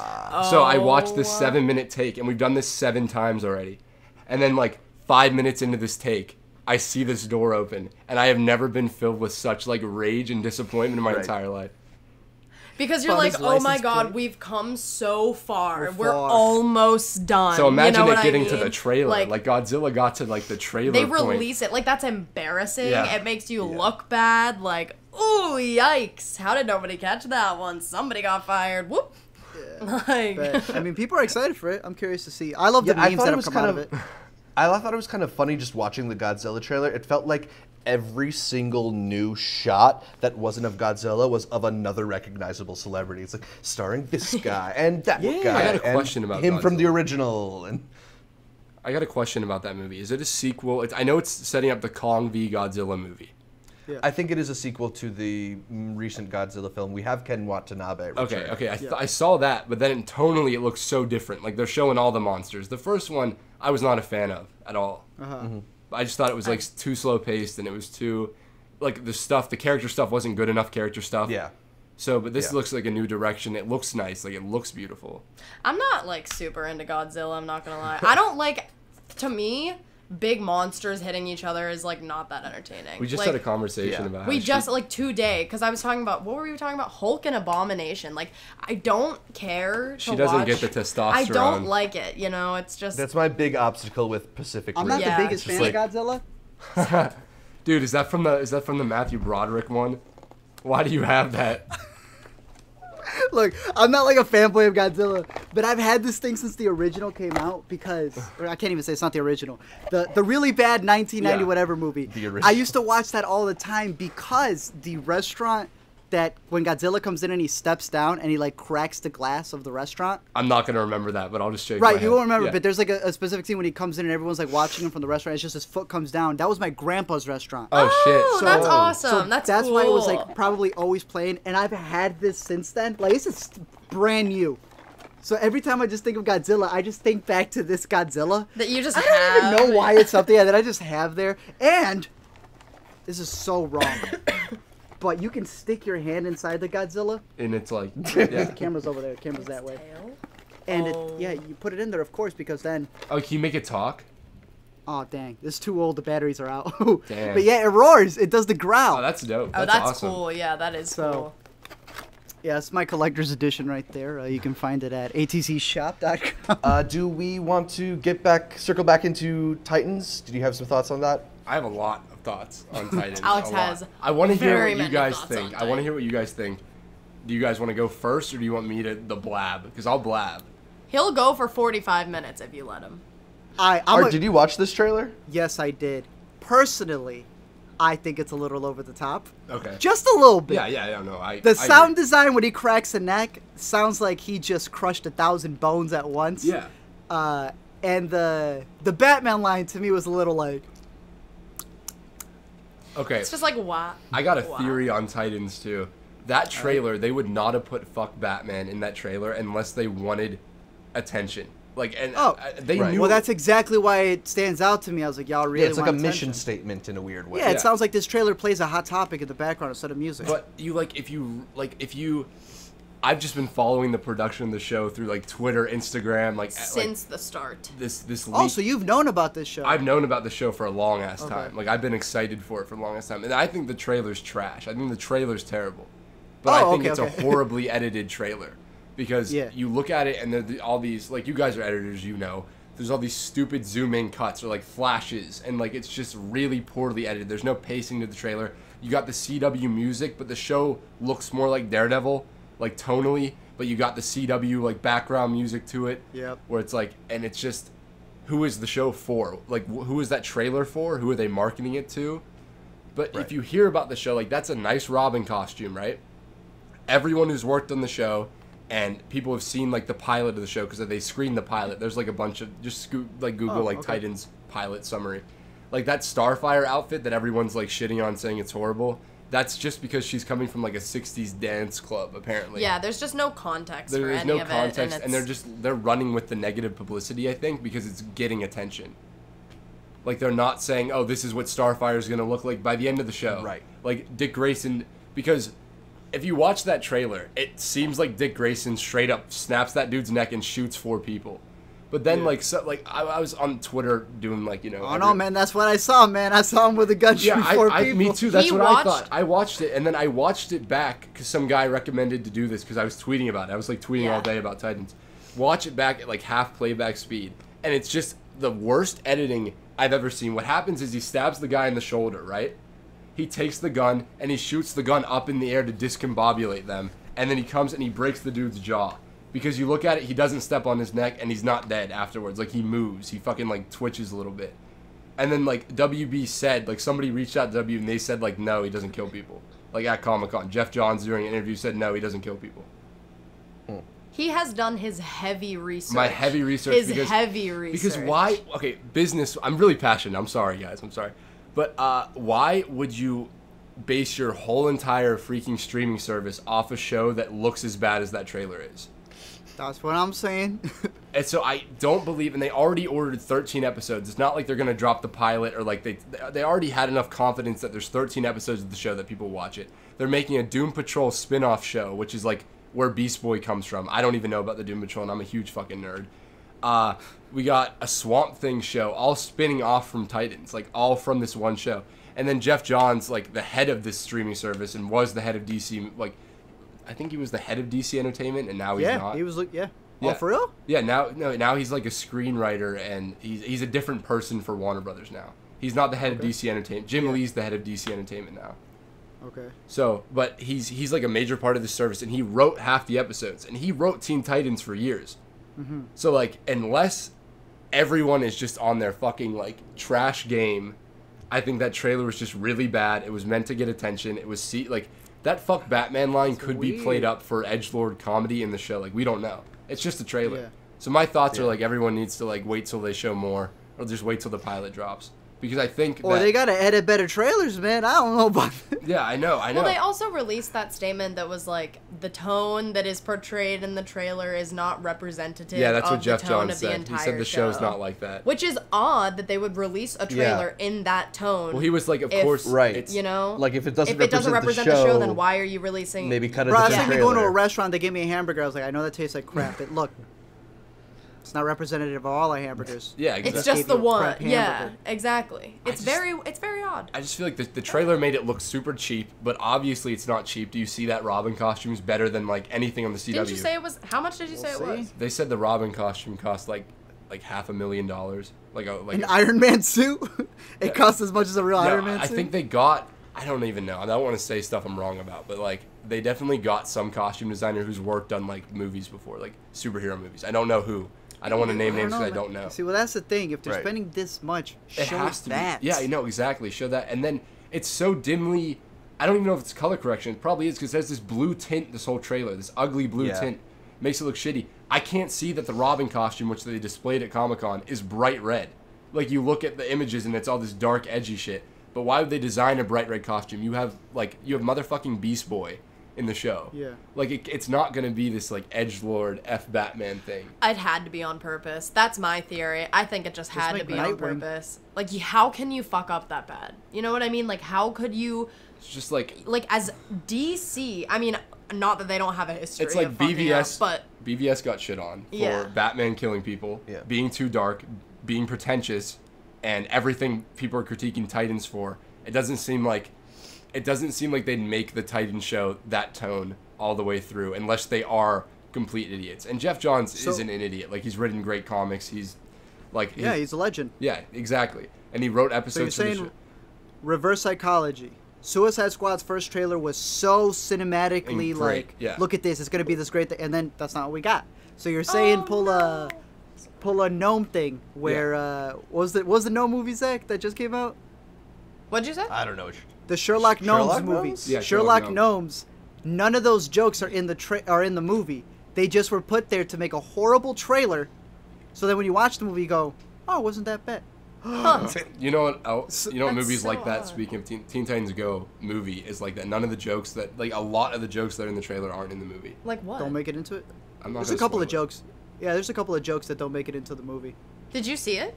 So I watched this 7-minute take, and we've done this 7 times already. And then like 5 minutes into this take, I see this door open, and I have never been filled with such like rage and disappointment in my entire life. Because you're like, oh my god, we've come so far. We're far. almost done. So imagine you know it getting I to mean? the trailer. Like Godzilla got to like the trailer They point. release it. Like, that's embarrassing. Yeah. It makes you look bad. Like, ooh, yikes. How did nobody catch that one? Somebody got fired. Whoop. Yeah. Like, But, I mean, people are excited for it. I'm curious to see. I love the memes that have come out of it. I thought it was kind of funny just watching the Godzilla trailer. It felt like every single new shot that wasn't of Godzilla was of another recognizable celebrity. It's like starring this guy and that guy. I got a and question about him from Godzilla. the original. And I got a question about that movie. Is it a sequel? I know it's setting up the Kong v Godzilla movie. Yeah. I think it is a sequel to the recent Godzilla film. We have Ken Watanabe. Okay. I saw that, but then tonally it looks so different. Like they're showing all the monsters. The first one I was not a fan of at all. I just thought it was like too slow paced, and it was too like the character stuff wasn't good enough character stuff. Yeah. So, but this looks like a new direction. It looks nice. Like it looks beautiful. I'm not, like, super into Godzilla. I'm not gonna lie. I don't like, to me, big monsters hitting each other is, like, not that entertaining. We just like, had a conversation about how we just, like, today, because I was talking about, what were we talking about? Hulk and Abomination. Like, I don't care to she doesn't watch. get the testosterone. I don't like it, you know? It's just... That's my big obstacle with Pacific I'm Rim. not Yeah. the biggest Just fan like- of Godzilla. Dude, is that from the Matthew Broderick one? Why do you have that? Look, I'm not like a fanboy of Godzilla, but I've had this thing since the original came out because, or I can't even say it's not the original, the really bad 1990 whatever movie. The original. I used to watch that all the time because the restaurant that when Godzilla comes in and he steps down and he like cracks the glass of the restaurant. I'm not gonna remember that, but I'll just shake my Right, head. you won't remember, Yeah. but there's like a specific scene when he comes in and everyone's like watching him from the restaurant. It's just his foot comes down. That was my grandpa's restaurant. Oh shit! Oh, that's awesome. So that's cool. why it was like probably always playing, and I've had this since then. Like this is brand new. So every time I just think of Godzilla, I just think back to this Godzilla. That you just I don't even have. know why it's something that I just have there. And this is so wrong. But you can stick your hand inside the Godzilla. And it's like, The yeah. camera's over there. The camera's that way. Tail? And Oh. you put it in there, of course, because then. Oh, can you make it talk? Oh dang, this is too old. The batteries are out. Damn. But yeah, it roars. It does the growl. Oh, that's dope. Oh, That's that's awesome. cool. Yeah, that is So- cool. Yeah, it's my collector's edition right there. You can find it at atcshop.com. Do we want to circle back into Titans? Did you have some thoughts on that? I have a lot of thoughts on Titans. Alex a lot. has I want to hear very what you many guys thoughts think. on I want to hear Titans. what you guys think. Do you guys want to go first, or do you want me to the blab? Because I'll blab. He'll go for 45 minutes if you let him. Did you watch this trailer? Yes, I did. Personally, I think it's a little over the top. Okay. Just a little bit. Yeah. No, The sound design when he cracks the neck sounds like he just crushed 1,000 bones at once. Yeah. And the Batman line to me was a little like, Okay. It's just like, what? I got a Wow. theory on Titans too. That trailer, they would not have put "fuck Batman" in that trailer unless they wanted attention. Like, and they Right. knew. well, that's exactly why it stands out to me. I was like, y'all really Yeah, it's like a want mission attention. statement in a weird way. Yeah, Yeah. it sounds like this trailer plays a Hot Topic in the background instead of music. But if you, I've just been following the production of the show through like Twitter, Instagram, like Since the start. this leak. oh, so you've known about this show. I've known about the show for a long ass Okay. time. Like I've been excited for it for a long ass time, and I think the trailer's trash. I think the trailer's terrible, but I Oh, think okay, it's okay. a horribly edited trailer because Yeah. you look at it and all these like you guys are editors, you know. There's all these stupid zoom in cuts or like flashes, and like it's just really poorly edited. There's no pacing to the trailer. You got the CW music, but the show looks more like Daredevil, like tonally. But you got the CW like background music to it. Yep. Where it's like, and it's just, who is the show for? Like, who is that trailer for? Who are they marketing it to? But if you hear about the show, like that's a nice Robin costume, right? Everyone who's worked on the show and people have seen like the pilot of the show because they screened the pilot. There's like a bunch of Google Titans pilot summary, like that Starfire outfit that everyone's like shitting on saying it's horrible. That's just because she's coming from like a 60s dance club, apparently. Yeah, there's just no context for there's any no of context, it. and they're running with the negative publicity, I think, because it's getting attention. Like, they're not saying, oh, this is what Starfire's going to look like by the end of the show. Right. Like, Dick Grayson, because if you watch that trailer, it seems like Dick Grayson straight up snaps that dude's neck and shoots 4 people. But then, I was on Twitter doing, like, you know... Oh, no, man, that's what I saw, man. I saw him with a gun shooting 4 people. Me too, that's what I thought. I watched it, and then I watched it back, because some guy recommended to do this, because I was tweeting about it. I was, like, tweeting all day about Titans. Watch it back at, like, half playback speed, and it's just the worst editing I've ever seen. What happens is he stabs the guy in the shoulder, right? He takes the gun, and he shoots the gun up in the air to discombobulate them, and then he comes and he breaks the dude's jaw. Because you look at it, he doesn't step on his neck, and he's not dead afterwards. Like, he moves. He fucking, like, twitches a little bit. And then, like, WB said, like, somebody reached out to W, and they said, like, no, he doesn't kill people. Like, at ComicCon. Jeff Johns, during an interview, said, no, he doesn't kill people. He has done his heavy research. My heavy research. Heavy research. Because why... Okay, business... I'm really passionate. I'm sorry, guys. I'm sorry. But why would you base your whole entire freaking streaming service off a show that looks as bad as that trailer is? That's what I'm saying. And so I don't believe, and they already ordered 13 episodes. It's not like they're going to drop the pilot, or like they already had enough confidence that there's 13 episodes of the show that people watch it. They're making a Doom Patrol spin-off show, which is like where Beast Boy comes from. I don't even know about the Doom Patrol, and I'm a huge fucking nerd. We got a Swamp Thing show, all spinning off from Titans, like all from this one show. And then Jeff Johns, like the head of this streaming service, and was the head of DC, like I think he was the head of DC Entertainment, and now he's not. He was like, Oh, for real? Yeah, now he's like a screenwriter, and he's a different person for Warner Brothers now. He's not the head of DC Entertainment. Jim Lee's the head of DC Entertainment now. Okay. So, but he's like a major part of the service, and he wrote half the episodes, and he wrote Teen Titans for years. Mm-hmm. So, like, unless everyone is just on their fucking, like, trash game, I think that trailer was just really bad. It was meant to get attention. It was, that fuck Batman line could be played up for edgelord comedy in the show. Like, we don't know. It's just a trailer. Yeah. So my thoughts are, like, everyone needs to, like, wait till they show more, or just wait till the pilot drops. Because I think they gotta edit better trailers, man. I don't know about that. Yeah, I know. Well, they also released that statement that was like, the tone that is portrayed in the trailer is not representative. Yeah, that's what of Jeff the tone Johns of the said. entire He said the show's not like that. Which is odd that they would release a trailer in that tone. Well, he was like, of course, right? You know, like if it doesn't represent the show, then why are you releasing? Maybe cut it. Bro, I was like going to a restaurant. They gave me a hamburger. I was like, I know that tastes like crap. Look. It's not representative of all our hamburgers. Yeah, exactly. It's just the one. Yeah, exactly. It's very odd. I just feel like the trailer made it look super cheap, but obviously it's not cheap. Do you see that Robin costume is better than like anything on the CW? Didn't you say it was? How much did you say it was? They said the Robin costume cost like $500,000. Like an Iron Man suit. It costs as much as a real Iron Man suit. I think they got. I don't even know. I don't want to say stuff I'm wrong about, but like they definitely got some costume designer who's worked on like movies before, like superhero movies. I don't know who. I don't want to name names because I don't know. See, well, that's the thing. If they're spending this much, show that. Yeah, I know, exactly. Show that. And then it's so dimly... I don't even know if it's color correction. It probably is because it has this blue tint, this whole trailer. This ugly blue tint. Makes it look shitty. I can't see that the Robin costume, which they displayed at Comic-Con, is bright red. Like, you look at the images and it's all this dark, edgy shit. But why would they design a bright red costume? You have motherfucking Beast Boy in the show. Yeah. Like, it's not going to be this, like, edgelord F Batman thing. It had to be on purpose. That's my theory. I think it just had to be on purpose. Like, how can you fuck up that bad? You know what I mean? Like, how could you... It's just like... Like, as DC... I mean, not that they don't have a history it's like of fucking up, but... BVS got shit on for Batman killing people, being too dark, being pretentious, and everything people are critiquing Titans for. It doesn't seem like they'd make the Titan show that tone all the way through unless they are complete idiots. And Jeff Johns isn't an idiot. Like, he's written great comics. He's like... he's a legend. Yeah, exactly. And he wrote episodes for the show. Reverse psychology. Suicide Squad's first trailer was so cinematically look at this, it's going to be this great thing. And then that's not what we got. So you're saying pull a gnome thing where... what was the gnome movie, Zach, that just came out? What'd you say? I don't know. The Sherlock Gnomes movies. Yeah, Sherlock Gnomes. None of those jokes are in the movie. They just were put there to make a horrible trailer, so that when you watch the movie, you go, "Oh, it wasn't that bad." You know what else? You know what movies so like that? odd. Speaking of Teen Titans Go movie is like that. None of the jokes that a lot of the jokes that are in the trailer aren't in the movie. Like what? Don't make it into it. I'm not There's gonna a couple spoil of it. jokes. Yeah, there's a couple of jokes that don't make it into the movie. Did you see it?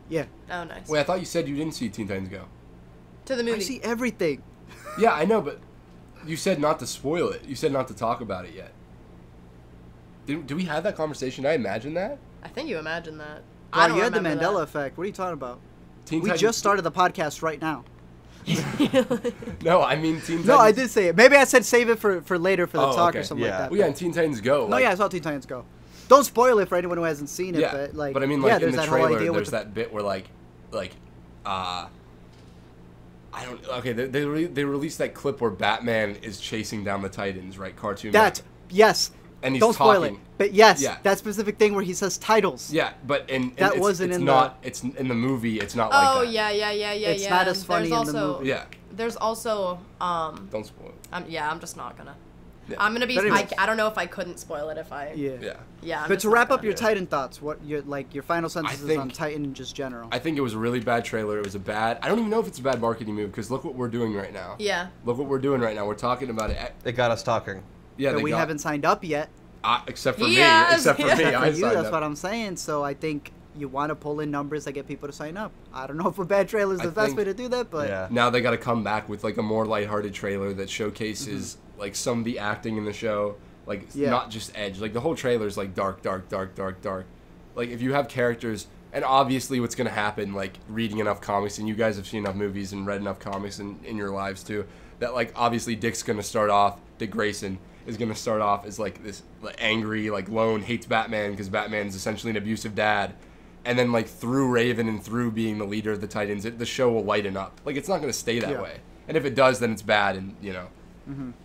Yeah. Oh, nice. Wait, I thought you said you didn't see Teen Titans Go. To the movie. I see everything. Yeah, I know, but you said not to spoil it. You said not to talk about it yet. Do we have that conversation? Did I imagine that? I think you imagined that. Bro, I don't you had the remember Mandela that. effect. What are you talking about? Teen We Titans- just started the podcast right now. No, I mean Teen Titans. No, I did say it. Maybe I said save it for later for the Oh, talk okay. or something Yeah. like that. Well, yeah, in Teen Titans Go. No, yeah, I saw Teen Titans Go. Don't spoil it for anyone who hasn't seen it. Yeah, but I mean, yeah, like in there's the that whole trailer, idea with there's that bit where I don't. Okay, they released that clip where Batman is chasing down the Titans, right? Cartoon. That yes. And he's Don't spoil talking. it. But yes, Yeah. that specific thing where he says titles. Yeah, but That it's, wasn't it's in not. It's in the movie. It's not like Oh that. yeah. It's not as funny There's in the also, movie. Yeah. There's also Don't spoil it. I'm just not gonna. Yeah. I'm gonna be. But anyways. I don't know if I couldn't spoil it if I. Yeah. Yeah. Yeah. I'm But just to not wrap up gonna. your Titan thoughts, what your final sentences think- on Titan in just general? I think it was a really bad trailer. It was a bad. I don't even know if it's a bad marketing move because look what we're doing right now. Yeah. Look what we're doing right now. We're talking about it. It got us talking. Yeah, But we haven't signed up yet. Except for Yes, me. Except for me. yeah. I For you, signed that's up. what I'm saying. So I think you want to pull in numbers that get people to sign up. I don't know if a bad trailer is I the best think- way to do that, but Yeah. Now they got to come back with like a more lighthearted trailer that showcases like some of the acting in the show, like Yeah. not just edge. Like the whole trailer is like dark. Like if you have characters, and obviously what's gonna happen, like reading enough comics, and you guys have seen enough movies and read enough comics in your lives too, that like obviously Dick Grayson is gonna start off as like this like, angry, like lone, hates Batman because Batman's essentially an abusive dad. And then, like, through Raven and through being the leader of the Titans, the show will lighten up. Like, it's not going to stay that Yeah. way. And if it does, then it's bad, and, you know.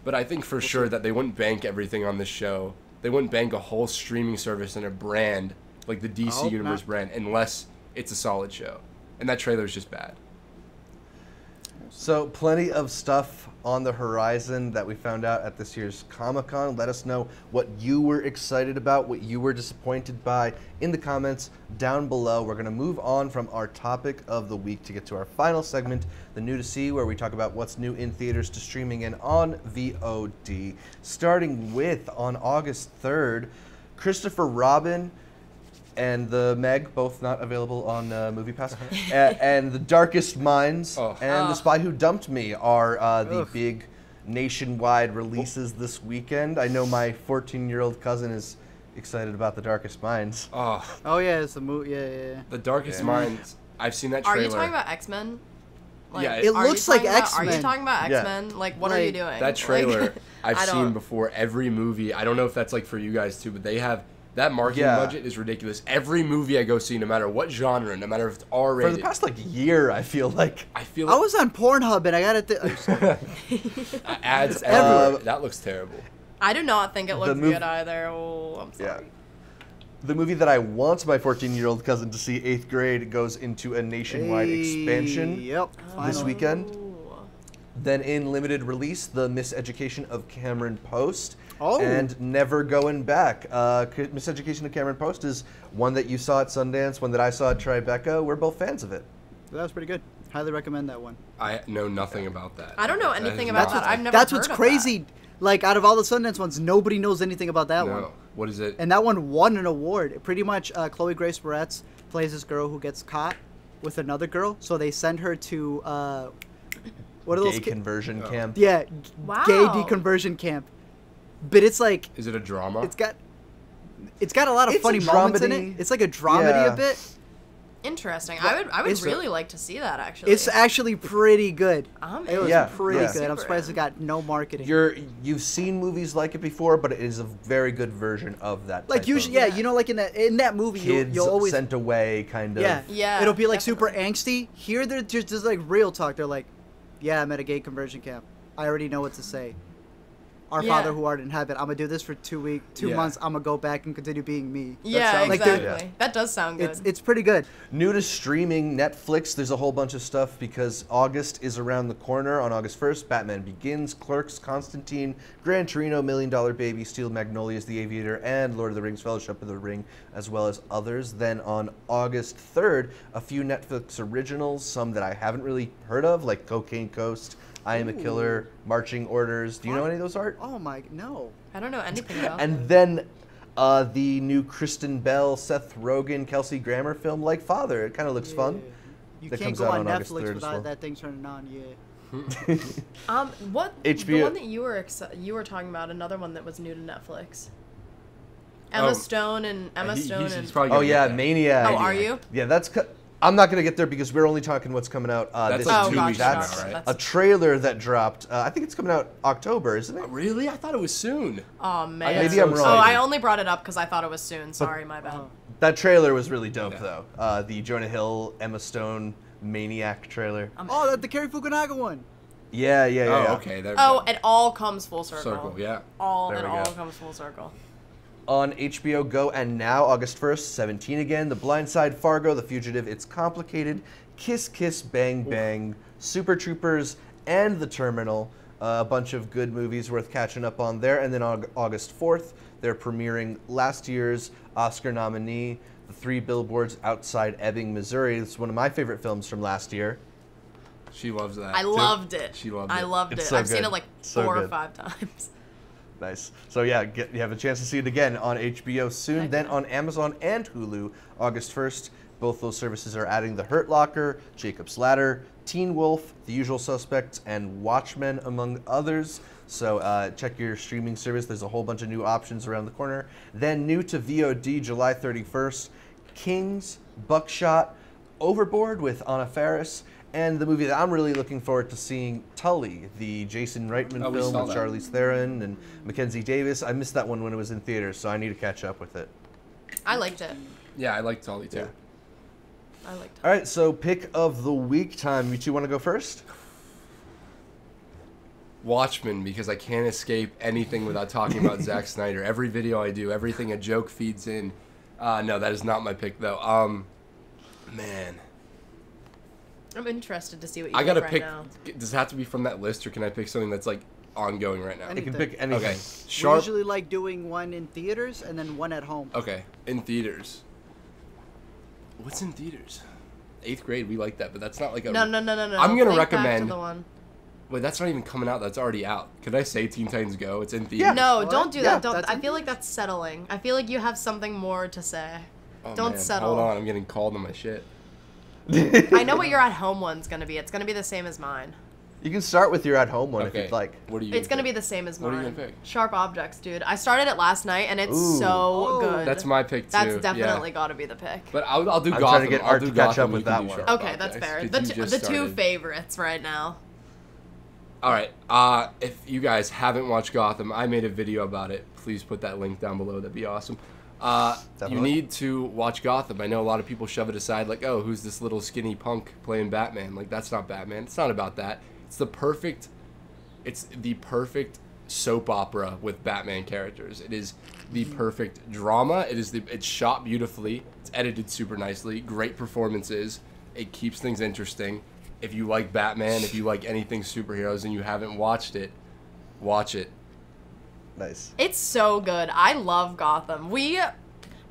But I think for sure that they wouldn't bank everything on this show. They wouldn't bank a whole streaming service and a brand, like the DC hope Universe not. brand, unless it's a solid show. And that trailer is just bad. So plenty of stuff on the horizon that we found out at this year's ComicCon. Let us know what you were excited about, what you were disappointed by in the comments down below. We're going to move on from our topic of the week to get to our final segment, the new to see, where we talk about what's new in theaters to streaming and on VOD. Starting with, on August 3rd, Christopher Robin and the Meg, both not available on MoviePass, and The Darkest Minds and The Spy Who Dumped Me are the big nationwide releases this weekend. I know my 14-year-old cousin is excited about The Darkest Minds. Oh, oh yeah, it's a movie. Yeah. The Darkest Minds. I've seen that Are trailer. you talking about X-Men? Like, Yeah, It are you looks like talking about- Are X-Men. you talking about Yeah. X-Men? Like, what are you Like, doing? That trailer Like, I've I seen don't- before. Every movie. I don't know if that's like for you guys too, but they have that marketing budget is ridiculous. Every movie I go see, no matter what genre, no matter if it's For R-rated, the past year, I feel like I feel I was on Pornhub and I got ads everywhere. everywhere. That looks terrible. I do not think it looks mov- good either. Oh, I'm sorry. the movie that I want my 14-year-old cousin to see, 8th grade, goes into a nationwide expansion Yep. this Finally. weekend. Ooh. Then in limited release, The Miseducation of Cameron Post. Oh. And Never Going Back. Miseducation of Cameron Post is one that you saw at Sundance, one that I saw at Tribeca. We're both fans of it. That was pretty good. Highly recommend that one. I know nothing about that. I don't know That anything is about not- that. I've never That's heard what's of crazy. Like out of all the Sundance ones, nobody knows anything about that one. No. What is it? And that one won an award. Pretty much, Chloe Grace Moretz plays this girl who gets caught with another girl. So they send her to what are those? Gay conversion camp. Yeah, Wow. gay deconversion camp. But it's like Is it a drama? it's got a lot of It's a funny moments in dramedy. it. It's like a dramedy Yeah. a bit. Interesting. I would It's- really like to see that actually. It's actually pretty good. It was Yeah, pretty yeah. good. I'm Super surprised in. it got no marketing. You've seen movies like it before, but it is a very good version of that. Like type usually, of yeah, you know, like in that movie, kids you'll always sent away kind of. yeah, Yeah, it'll be like definitely. super angsty. Here, they're just like real talk. They're like, yeah, I'm at a gay conversion camp. I already know what to say. Our Father who art in heaven. I'm gonna do this for 2 months. I'm gonna go back and continue being me. Yeah, exactly. That does sound good. It's pretty good. New to streaming, Netflix. There's a whole bunch of stuff because August is around the corner. On August 1st, Batman Begins, Clerks, Constantine, Gran Torino, $1 Million Baby, Steel Magnolias, The Aviator, and Lord of the Rings, Fellowship of the Ring, as well as others. Then on August 3rd, a few Netflix originals, some that I haven't really heard of, like Cocaine Coast, I Am a Killer, Marching Orders. Do you know any of those, Art? Oh my, no. I don't know anything about And then the new Kristen Bell, Seth Rogen, Kelsey Grammer film, Like Father. It kind of looks fun. You That can't comes go out on on August Netflix 3rd as without well. that thing turning on, What HBO. the one that you were talking about? Another one that was new to Netflix. Emma Stone and He's probably Oh gonna yeah, get that. Maniac. Oh, are you? Yeah, that's. I'm not gonna get there because we're only talking what's coming out That's this like week. 2 weeks That's from now, right? a trailer that dropped. I think it's coming out October, isn't it? Really? I thought it was soon. Oh man. Maybe I'm wrong. Oh, I only brought it up because I thought it was soon. Sorry, my bad. That trailer was really dope though. The Jonah Hill, Emma Stone Maniac trailer. Oh, the Cary Fukunaga one. Yeah. Oh, okay. There we Oh, go. it all comes full circle. Circle, yeah. There we go. Comes full circle. On HBO Go and now, August 1st, 17 again, The Blind Side, Fargo, The Fugitive, It's Complicated, Kiss Kiss Bang Bang, Super Troopers, and The Terminal. A bunch of good movies worth catching up on there. And then on August 4th, they're premiering last year's Oscar nominee, The Three Billboards Outside Ebbing, Missouri. It's one of my favorite films from last year. She loves that. I too. loved it. She loved it. I loved It's it. so I've seen good. it like So 4 or good. 5 times. Nice. So yeah, you have a chance to see it again on HBO soon. Heck Then yeah. on Amazon and Hulu, August 1st. Both those services are adding The Hurt Locker, Jacob's Ladder, Teen Wolf, The Usual Suspects, and Watchmen, among others. So check your streaming service. There's a whole bunch of new options around the corner. Then new to VOD, July 31st, Kings, Buckshot, Overboard with Anna Faris, and the movie that I'm really looking forward to seeing, Tully, the Jason Reitman we film saw with that. Charlize Theron and Mackenzie Davis. I missed that one when it was in theaters, so I need to catch up with it. I liked it. Yeah, I like Tully too. Yeah. I liked it. All right, so pick of the week time. You two want to go first? Watchmen, because I can't escape anything without talking about Zack Snyder. Every video I do, everything a joke feeds in. No, that is not my pick though. Man, I'm interested to see what you I pick gotta right pick. now. Does it have to be from that list, or can I pick something that's like ongoing right now? You can Anything. pick anything. Okay, We Sharp. usually like doing one in theaters and then one at home. Okay, in theaters. What's in theaters? 8th grade, we like that, but that's not like a. No. I'm gonna Think back recommend. to the one. Wait, that's not even coming out. That's already out. Could I say Teen Titans Go? It's in theaters. No, What? don't do Yeah, that. Don't. that's I in feel like that's settling. I feel like you have something more to say. Oh, Don't man. settle. Hold on, I'm getting called on my shit. I know what your at-home one's gonna be. It's gonna be the same as mine. You can start with your at-home one Okay. if you'd like. What are you? It's gonna be pick? the same as What mine. are you gonna pick? Sharp Objects, dude. I started it last night and it's Ooh. so Oh. good. That's my pick too. That's yeah. definitely got to be the pick. But I'll do I'm Gotham. trying to get I'll Art do to catch Gotham, up with you can that do one. Sharp Okay, that's Objects, fair. 'cause The, you t- just the two started. favorites right now. All right. If you guys haven't watched Gotham, I made a video about it. Please put that link down below. That'd be awesome. You Definitely. need to watch Gotham. I know a lot of people shove it aside, like, oh, who's this little skinny punk playing Batman? Like, that's not Batman. It's not about that. It's the perfect soap opera with Batman characters. It is the perfect drama. It's shot beautifully. It's edited super nicely. Great performances. It keeps things interesting. If you like Batman, if you like anything superheroes and you haven't watched it, watch it. Nice. It's so good. I love Gotham. We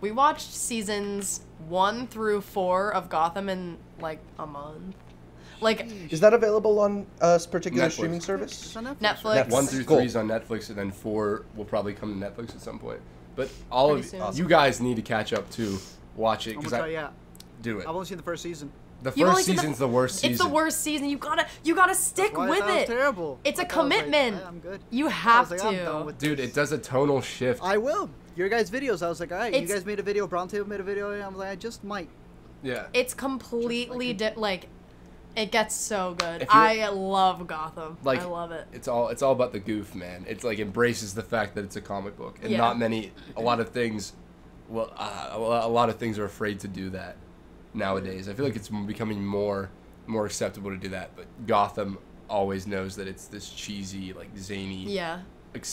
watched seasons 1 through 4 of Gotham in like a month. Like Is that available on a particular Netflix. streaming service? It's on Netflix. Netflix. 1 through Cool. 3 is on Netflix, and then 4 will probably come to Netflix at some point. But all Pretty of soon. you guys need to catch up too. Watch it I'm because gonna try, yeah. do it. I've only seen the first season. The You've only first seen season's the worst season. It's the worst season. You gotta stick Why I with thought was it. terrible. It's I a thought I was like, commitment. I'm good. You I have was like, I'm done to. with Dude, this. it does a tonal shift. I will. Your guys' videos, I was like, all right, you It's- guys made a video, Brown Table made a video, and I'm like, I just might. Yeah. It's completely like it gets so good. If you're- I love Gotham. Like, I love it. It's all about the goof, man. It's like embraces the fact that it's a comic book, and Yeah. not many. A lot of things. Well, a lot of things are afraid to do that nowadays. I feel like it's becoming more acceptable to do that. But Gotham always knows that it's this cheesy, like zany. Yeah.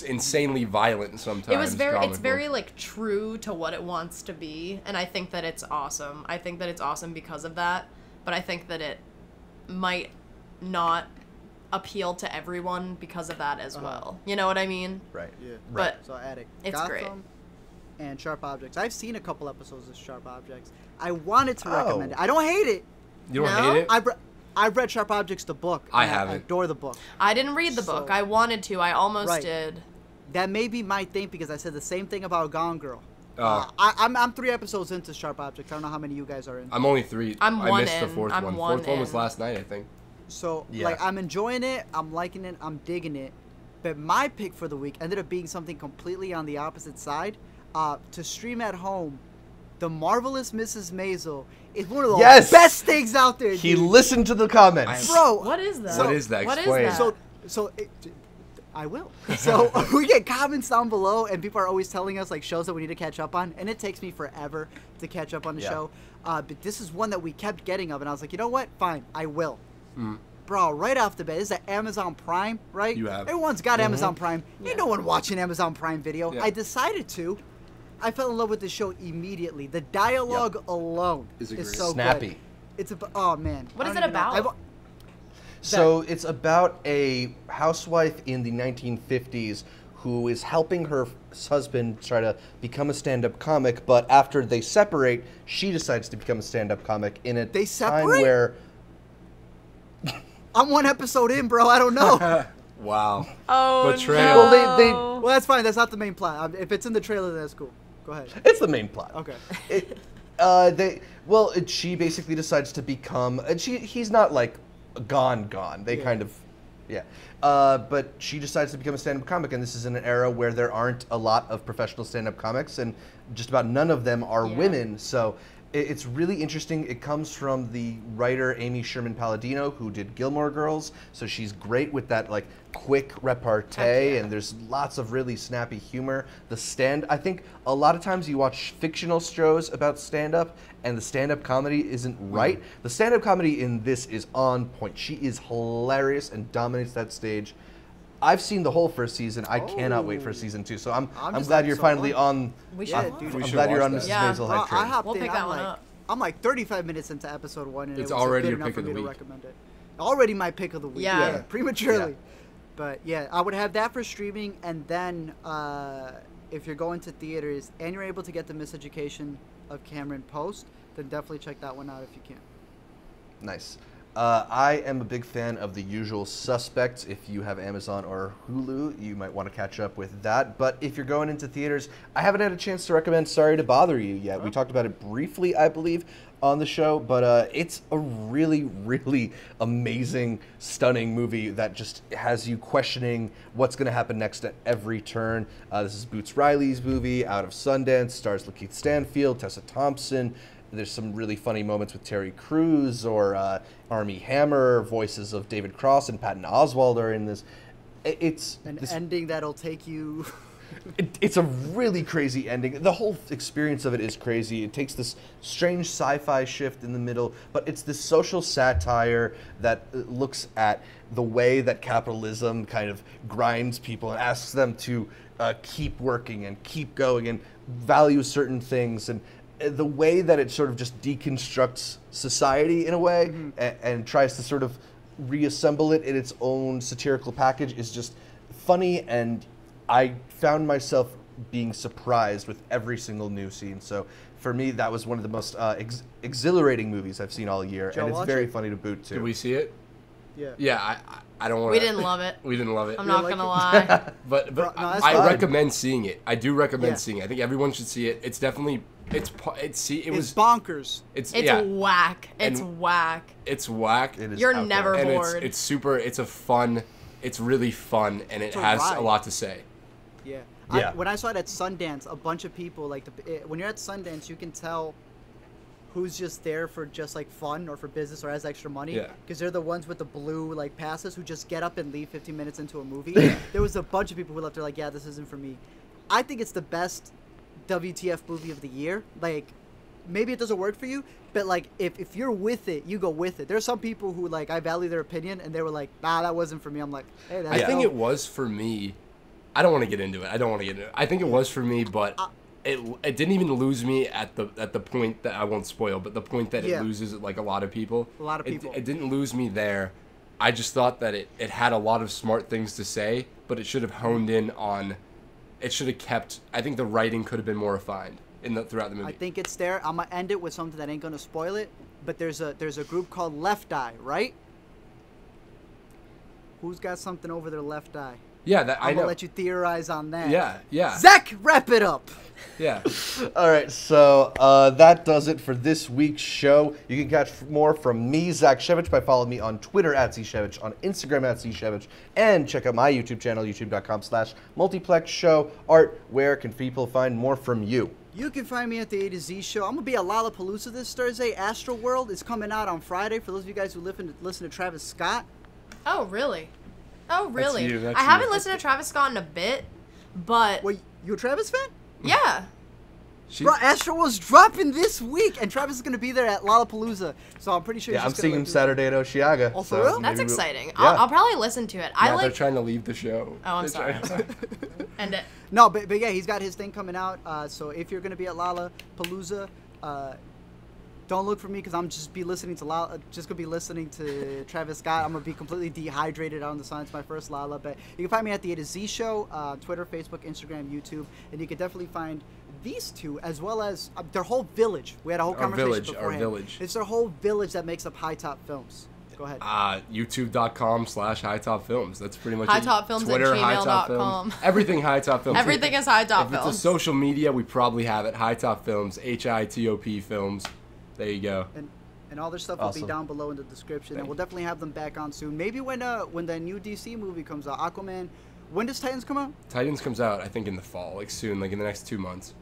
insanely violent sometimes. It was it's very like true to what it wants to be, and I think that it's awesome. I think that it's awesome because of that, but I think that it might not appeal to everyone because of that as well. You know what I mean? Right. Yeah. But so Attic, it's Gotham great. And Sharp Objects. I've seen a couple episodes of Sharp Objects. I wanted to recommend it. I don't hate it. You don't hate it? I've read Sharp Objects, the book. I haven't. I adore the book. I didn't read the book. I wanted to. I almost did. That may be my thing because I said the same thing about Gone Girl. I'm 3 episodes into Sharp Objects. I don't know how many you guys are in. I'm only 3. I missed the fourth one. Fourth one was last night, I think. So, like, I'm enjoying it. I'm liking it. I'm digging it. But my pick for the week ended up being something completely on the opposite side. To stream at home, The Marvelous Mrs. Maisel is one of the best things out there. He listened to the comments. Bro, what is that? What is that? Explain. I will. So we get comments down below, and people are always telling us like shows that we need to catch up on, and it takes me forever to catch up on the show. But this is one that we kept getting of, and I was like, you know what? Fine, I will. Bro, right off the bat, this is at Amazon Prime, right? You have. Everyone's got Amazon Prime. Ain't no one watching Amazon Prime Video. I decided to. I fell in love with the show immediately. The dialogue alone is so snappy. Good. It's oh man. What is it about? So it's about a housewife in the 1950s who is helping her husband try to become a stand-up comic, but after they separate, she decides to become a stand-up comic in a time where... I'm 1 episode in, bro. I don't know. Wow. Oh, betrayal. no. Well, that's fine. That's not the main plot. If it's in the trailer, then that's cool. Go ahead. It's the main plot. Okay. She basically decides to become... he's not, like, gone. They kind of... but she decides to become a stand-up comic, and this is in an era where there aren't a lot of professional stand-up comics, and just about none of them are women, so... It's really interesting. It comes from the writer Amy Sherman Palladino, who did Gilmore Girls. So she's great with that like quick repartee, and there's lots of really snappy humor. I think a lot of times you watch fictional shows about stand-up, and the stand-up comedy isn't right. The stand-up comedy in this is on point. She is hilarious and dominates that stage. I've seen the whole first season. I cannot wait for season 2. So I'm glad you're finally on. We should. I'm glad you're on Mrs. Maisel hype train. We'll pick that one up. I'm like 35 minutes into episode 1, and it's it was already good your enough pick for of me the to week. recommend it. Already my pick of the week. Yeah. Prematurely. Yeah. But yeah, I would have that for streaming, and then if you're going to theaters and you're able to get the Miseducation of Cameron Post, then definitely check that one out if you can. Nice. I am a big fan of The Usual Suspects. If you have Amazon or Hulu, you might want to catch up with that. But if you're going into theaters, I haven't had a chance to recommend Sorry to Bother You yet. We talked about it briefly, I believe, on the show, but it's a really, really amazing, stunning movie that just has you questioning what's going to happen next at every turn. This is Boots Riley's movie, out of Sundance, stars Lakeith Stanfield, Tessa Thompson. There's some really funny moments with Terry Crews or Armie Hammer. Voices of David Cross and Patton Oswalt are in this. It's an ending that'll take you... It's a really crazy ending. The whole experience of it is crazy. It takes this strange sci-fi shift in the middle, but it's this social satire that looks at the way that capitalism kind of grinds people and asks them to keep working and keep going and value certain things, and the way that it sort of just deconstructs society in a way and tries to sort of reassemble it in its own satirical package is just funny, and I found myself being surprised with every single new scene. So for me, that was one of the most exhilarating movies I've seen all year, and it's very funny to boot too. Did we see it? Yeah. Yeah, I don't want to... We didn't love it. We didn't love it. I'm not going to lie. But no, I recommend seeing it. I do recommend seeing it. I think everyone should see it. It's definitely... It's bonkers. It's whack. It's whack. It's whack. It is You're never bored. It's super... It's a fun... It's really fun, and it has a lot to say. Yeah. When I saw it at Sundance, a bunch of people, like, when you're at Sundance, you can tell who's just there for just, like, fun or for business or has extra money. Yeah. Because they're the ones with the blue, like, passes who just get up and leave 15 minutes into a movie. There was a bunch of people who left there like, yeah, this isn't for me. I think it's the best WTF movie of the year. Like, maybe it doesn't work for you, but, like, if you're with it, you go with it. There's some people who, like, I value their opinion, and they were like, nah, that wasn't for me. I'm like, hey, that's I think it was for me I don't want to get into it. I think it was for me, but it didn't even lose me at the point that I won't spoil, but the point that it loses like a lot of people. It didn't lose me there. I just thought that it had a lot of smart things to say, but it should have honed in on. It should have kept. I think the writing could have been more refined throughout the movie. I think it's there. I'm gonna end it with something that ain't gonna spoil it. But there's a group called Left Eye, right? Who's got something over their left eye? Yeah, I'm gonna let you theorize on that. Yeah. Zach, wrap it up. Yeah. All right, so that does it for this week's show. You can catch more from me, Zach Shevich, by following me on Twitter @ZShevich, on Instagram @ZShevich, and check out my YouTube channel, youtube.com/multiplexshow. Art, where can people find more from you? You can find me at the A to Z show. I'm gonna be at Lollapalooza this Thursday. Astro World is coming out on Friday. For those of you guys who listen to Travis Scott. Oh really? Oh really? That's I haven't listened to Travis Scott in a bit, but. Wait, you a Travis fan? Yeah. Bro, Astro World's dropping this week, and Travis is gonna be there at Lollapalooza. So I'm pretty sure. Yeah, I'm seeing him Saturday at Osheaga. Oh, for real? That's exciting. Yeah. I'll probably listen to it. They're trying to leave the show. Oh, I'm sorry. End it. No, but yeah, he's got his thing coming out. So if you're gonna be at Lollapalooza, don't look for me because I'm just gonna be listening to Travis Scott. I'm gonna be completely dehydrated out on the sun. It's my first Lolla, but you can find me at the A to Z show, Twitter, Facebook, Instagram, YouTube, and you can definitely find these two as well as their whole village. We had a whole conversation beforehand. Our village. It's their whole village that makes up HiTopFilms. Go ahead. YouTube.com/HiTopFilms. That's pretty much HiTopFilms Twitter, @gmail.com. Everything HiTopFilms. Everything is HiTopFilms. If it's a social media, we probably have it. HiTopFilms, HITOP Films. There you go. And all their stuff will be down below in the description. And we'll definitely have them back on soon. Maybe when the new DC movie comes out, Aquaman. When does Titans come out? Titans comes out, I think, in the fall, like soon, like in the next 2 months.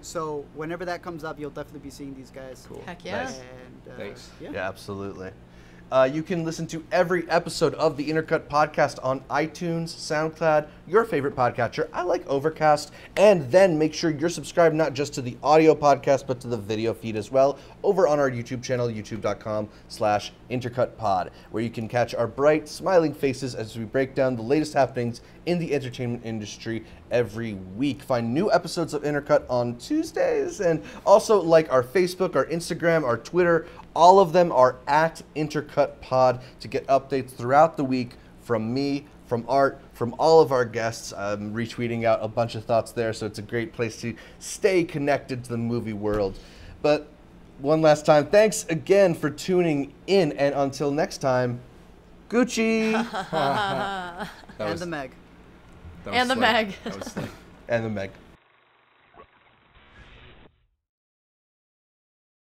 So whenever that comes up, you'll definitely be seeing these guys. Cool. Heck yeah. Nice. And, Thanks. Yeah, absolutely. You can listen to every episode of the Intercut podcast on iTunes, SoundCloud, your favorite podcatcher. I like Overcast. And then make sure you're subscribed not just to the audio podcast, but to the video feed as well over on our YouTube channel, youtube.com/intercutpod, where you can catch our bright, smiling faces as we break down the latest happenings in the entertainment industry every week. Find new episodes of Intercut on Tuesdays, and also like our Facebook, our Instagram, our Twitter. All of them are at IntercutPod to get updates throughout the week from me, from Art, from all of our guests. I'm retweeting out a bunch of thoughts there, so it's a great place to stay connected to the movie world. But one last time, thanks again for tuning in, and until next time, Gucci! And the Meg. And the Meg. That was slick. And the Meg.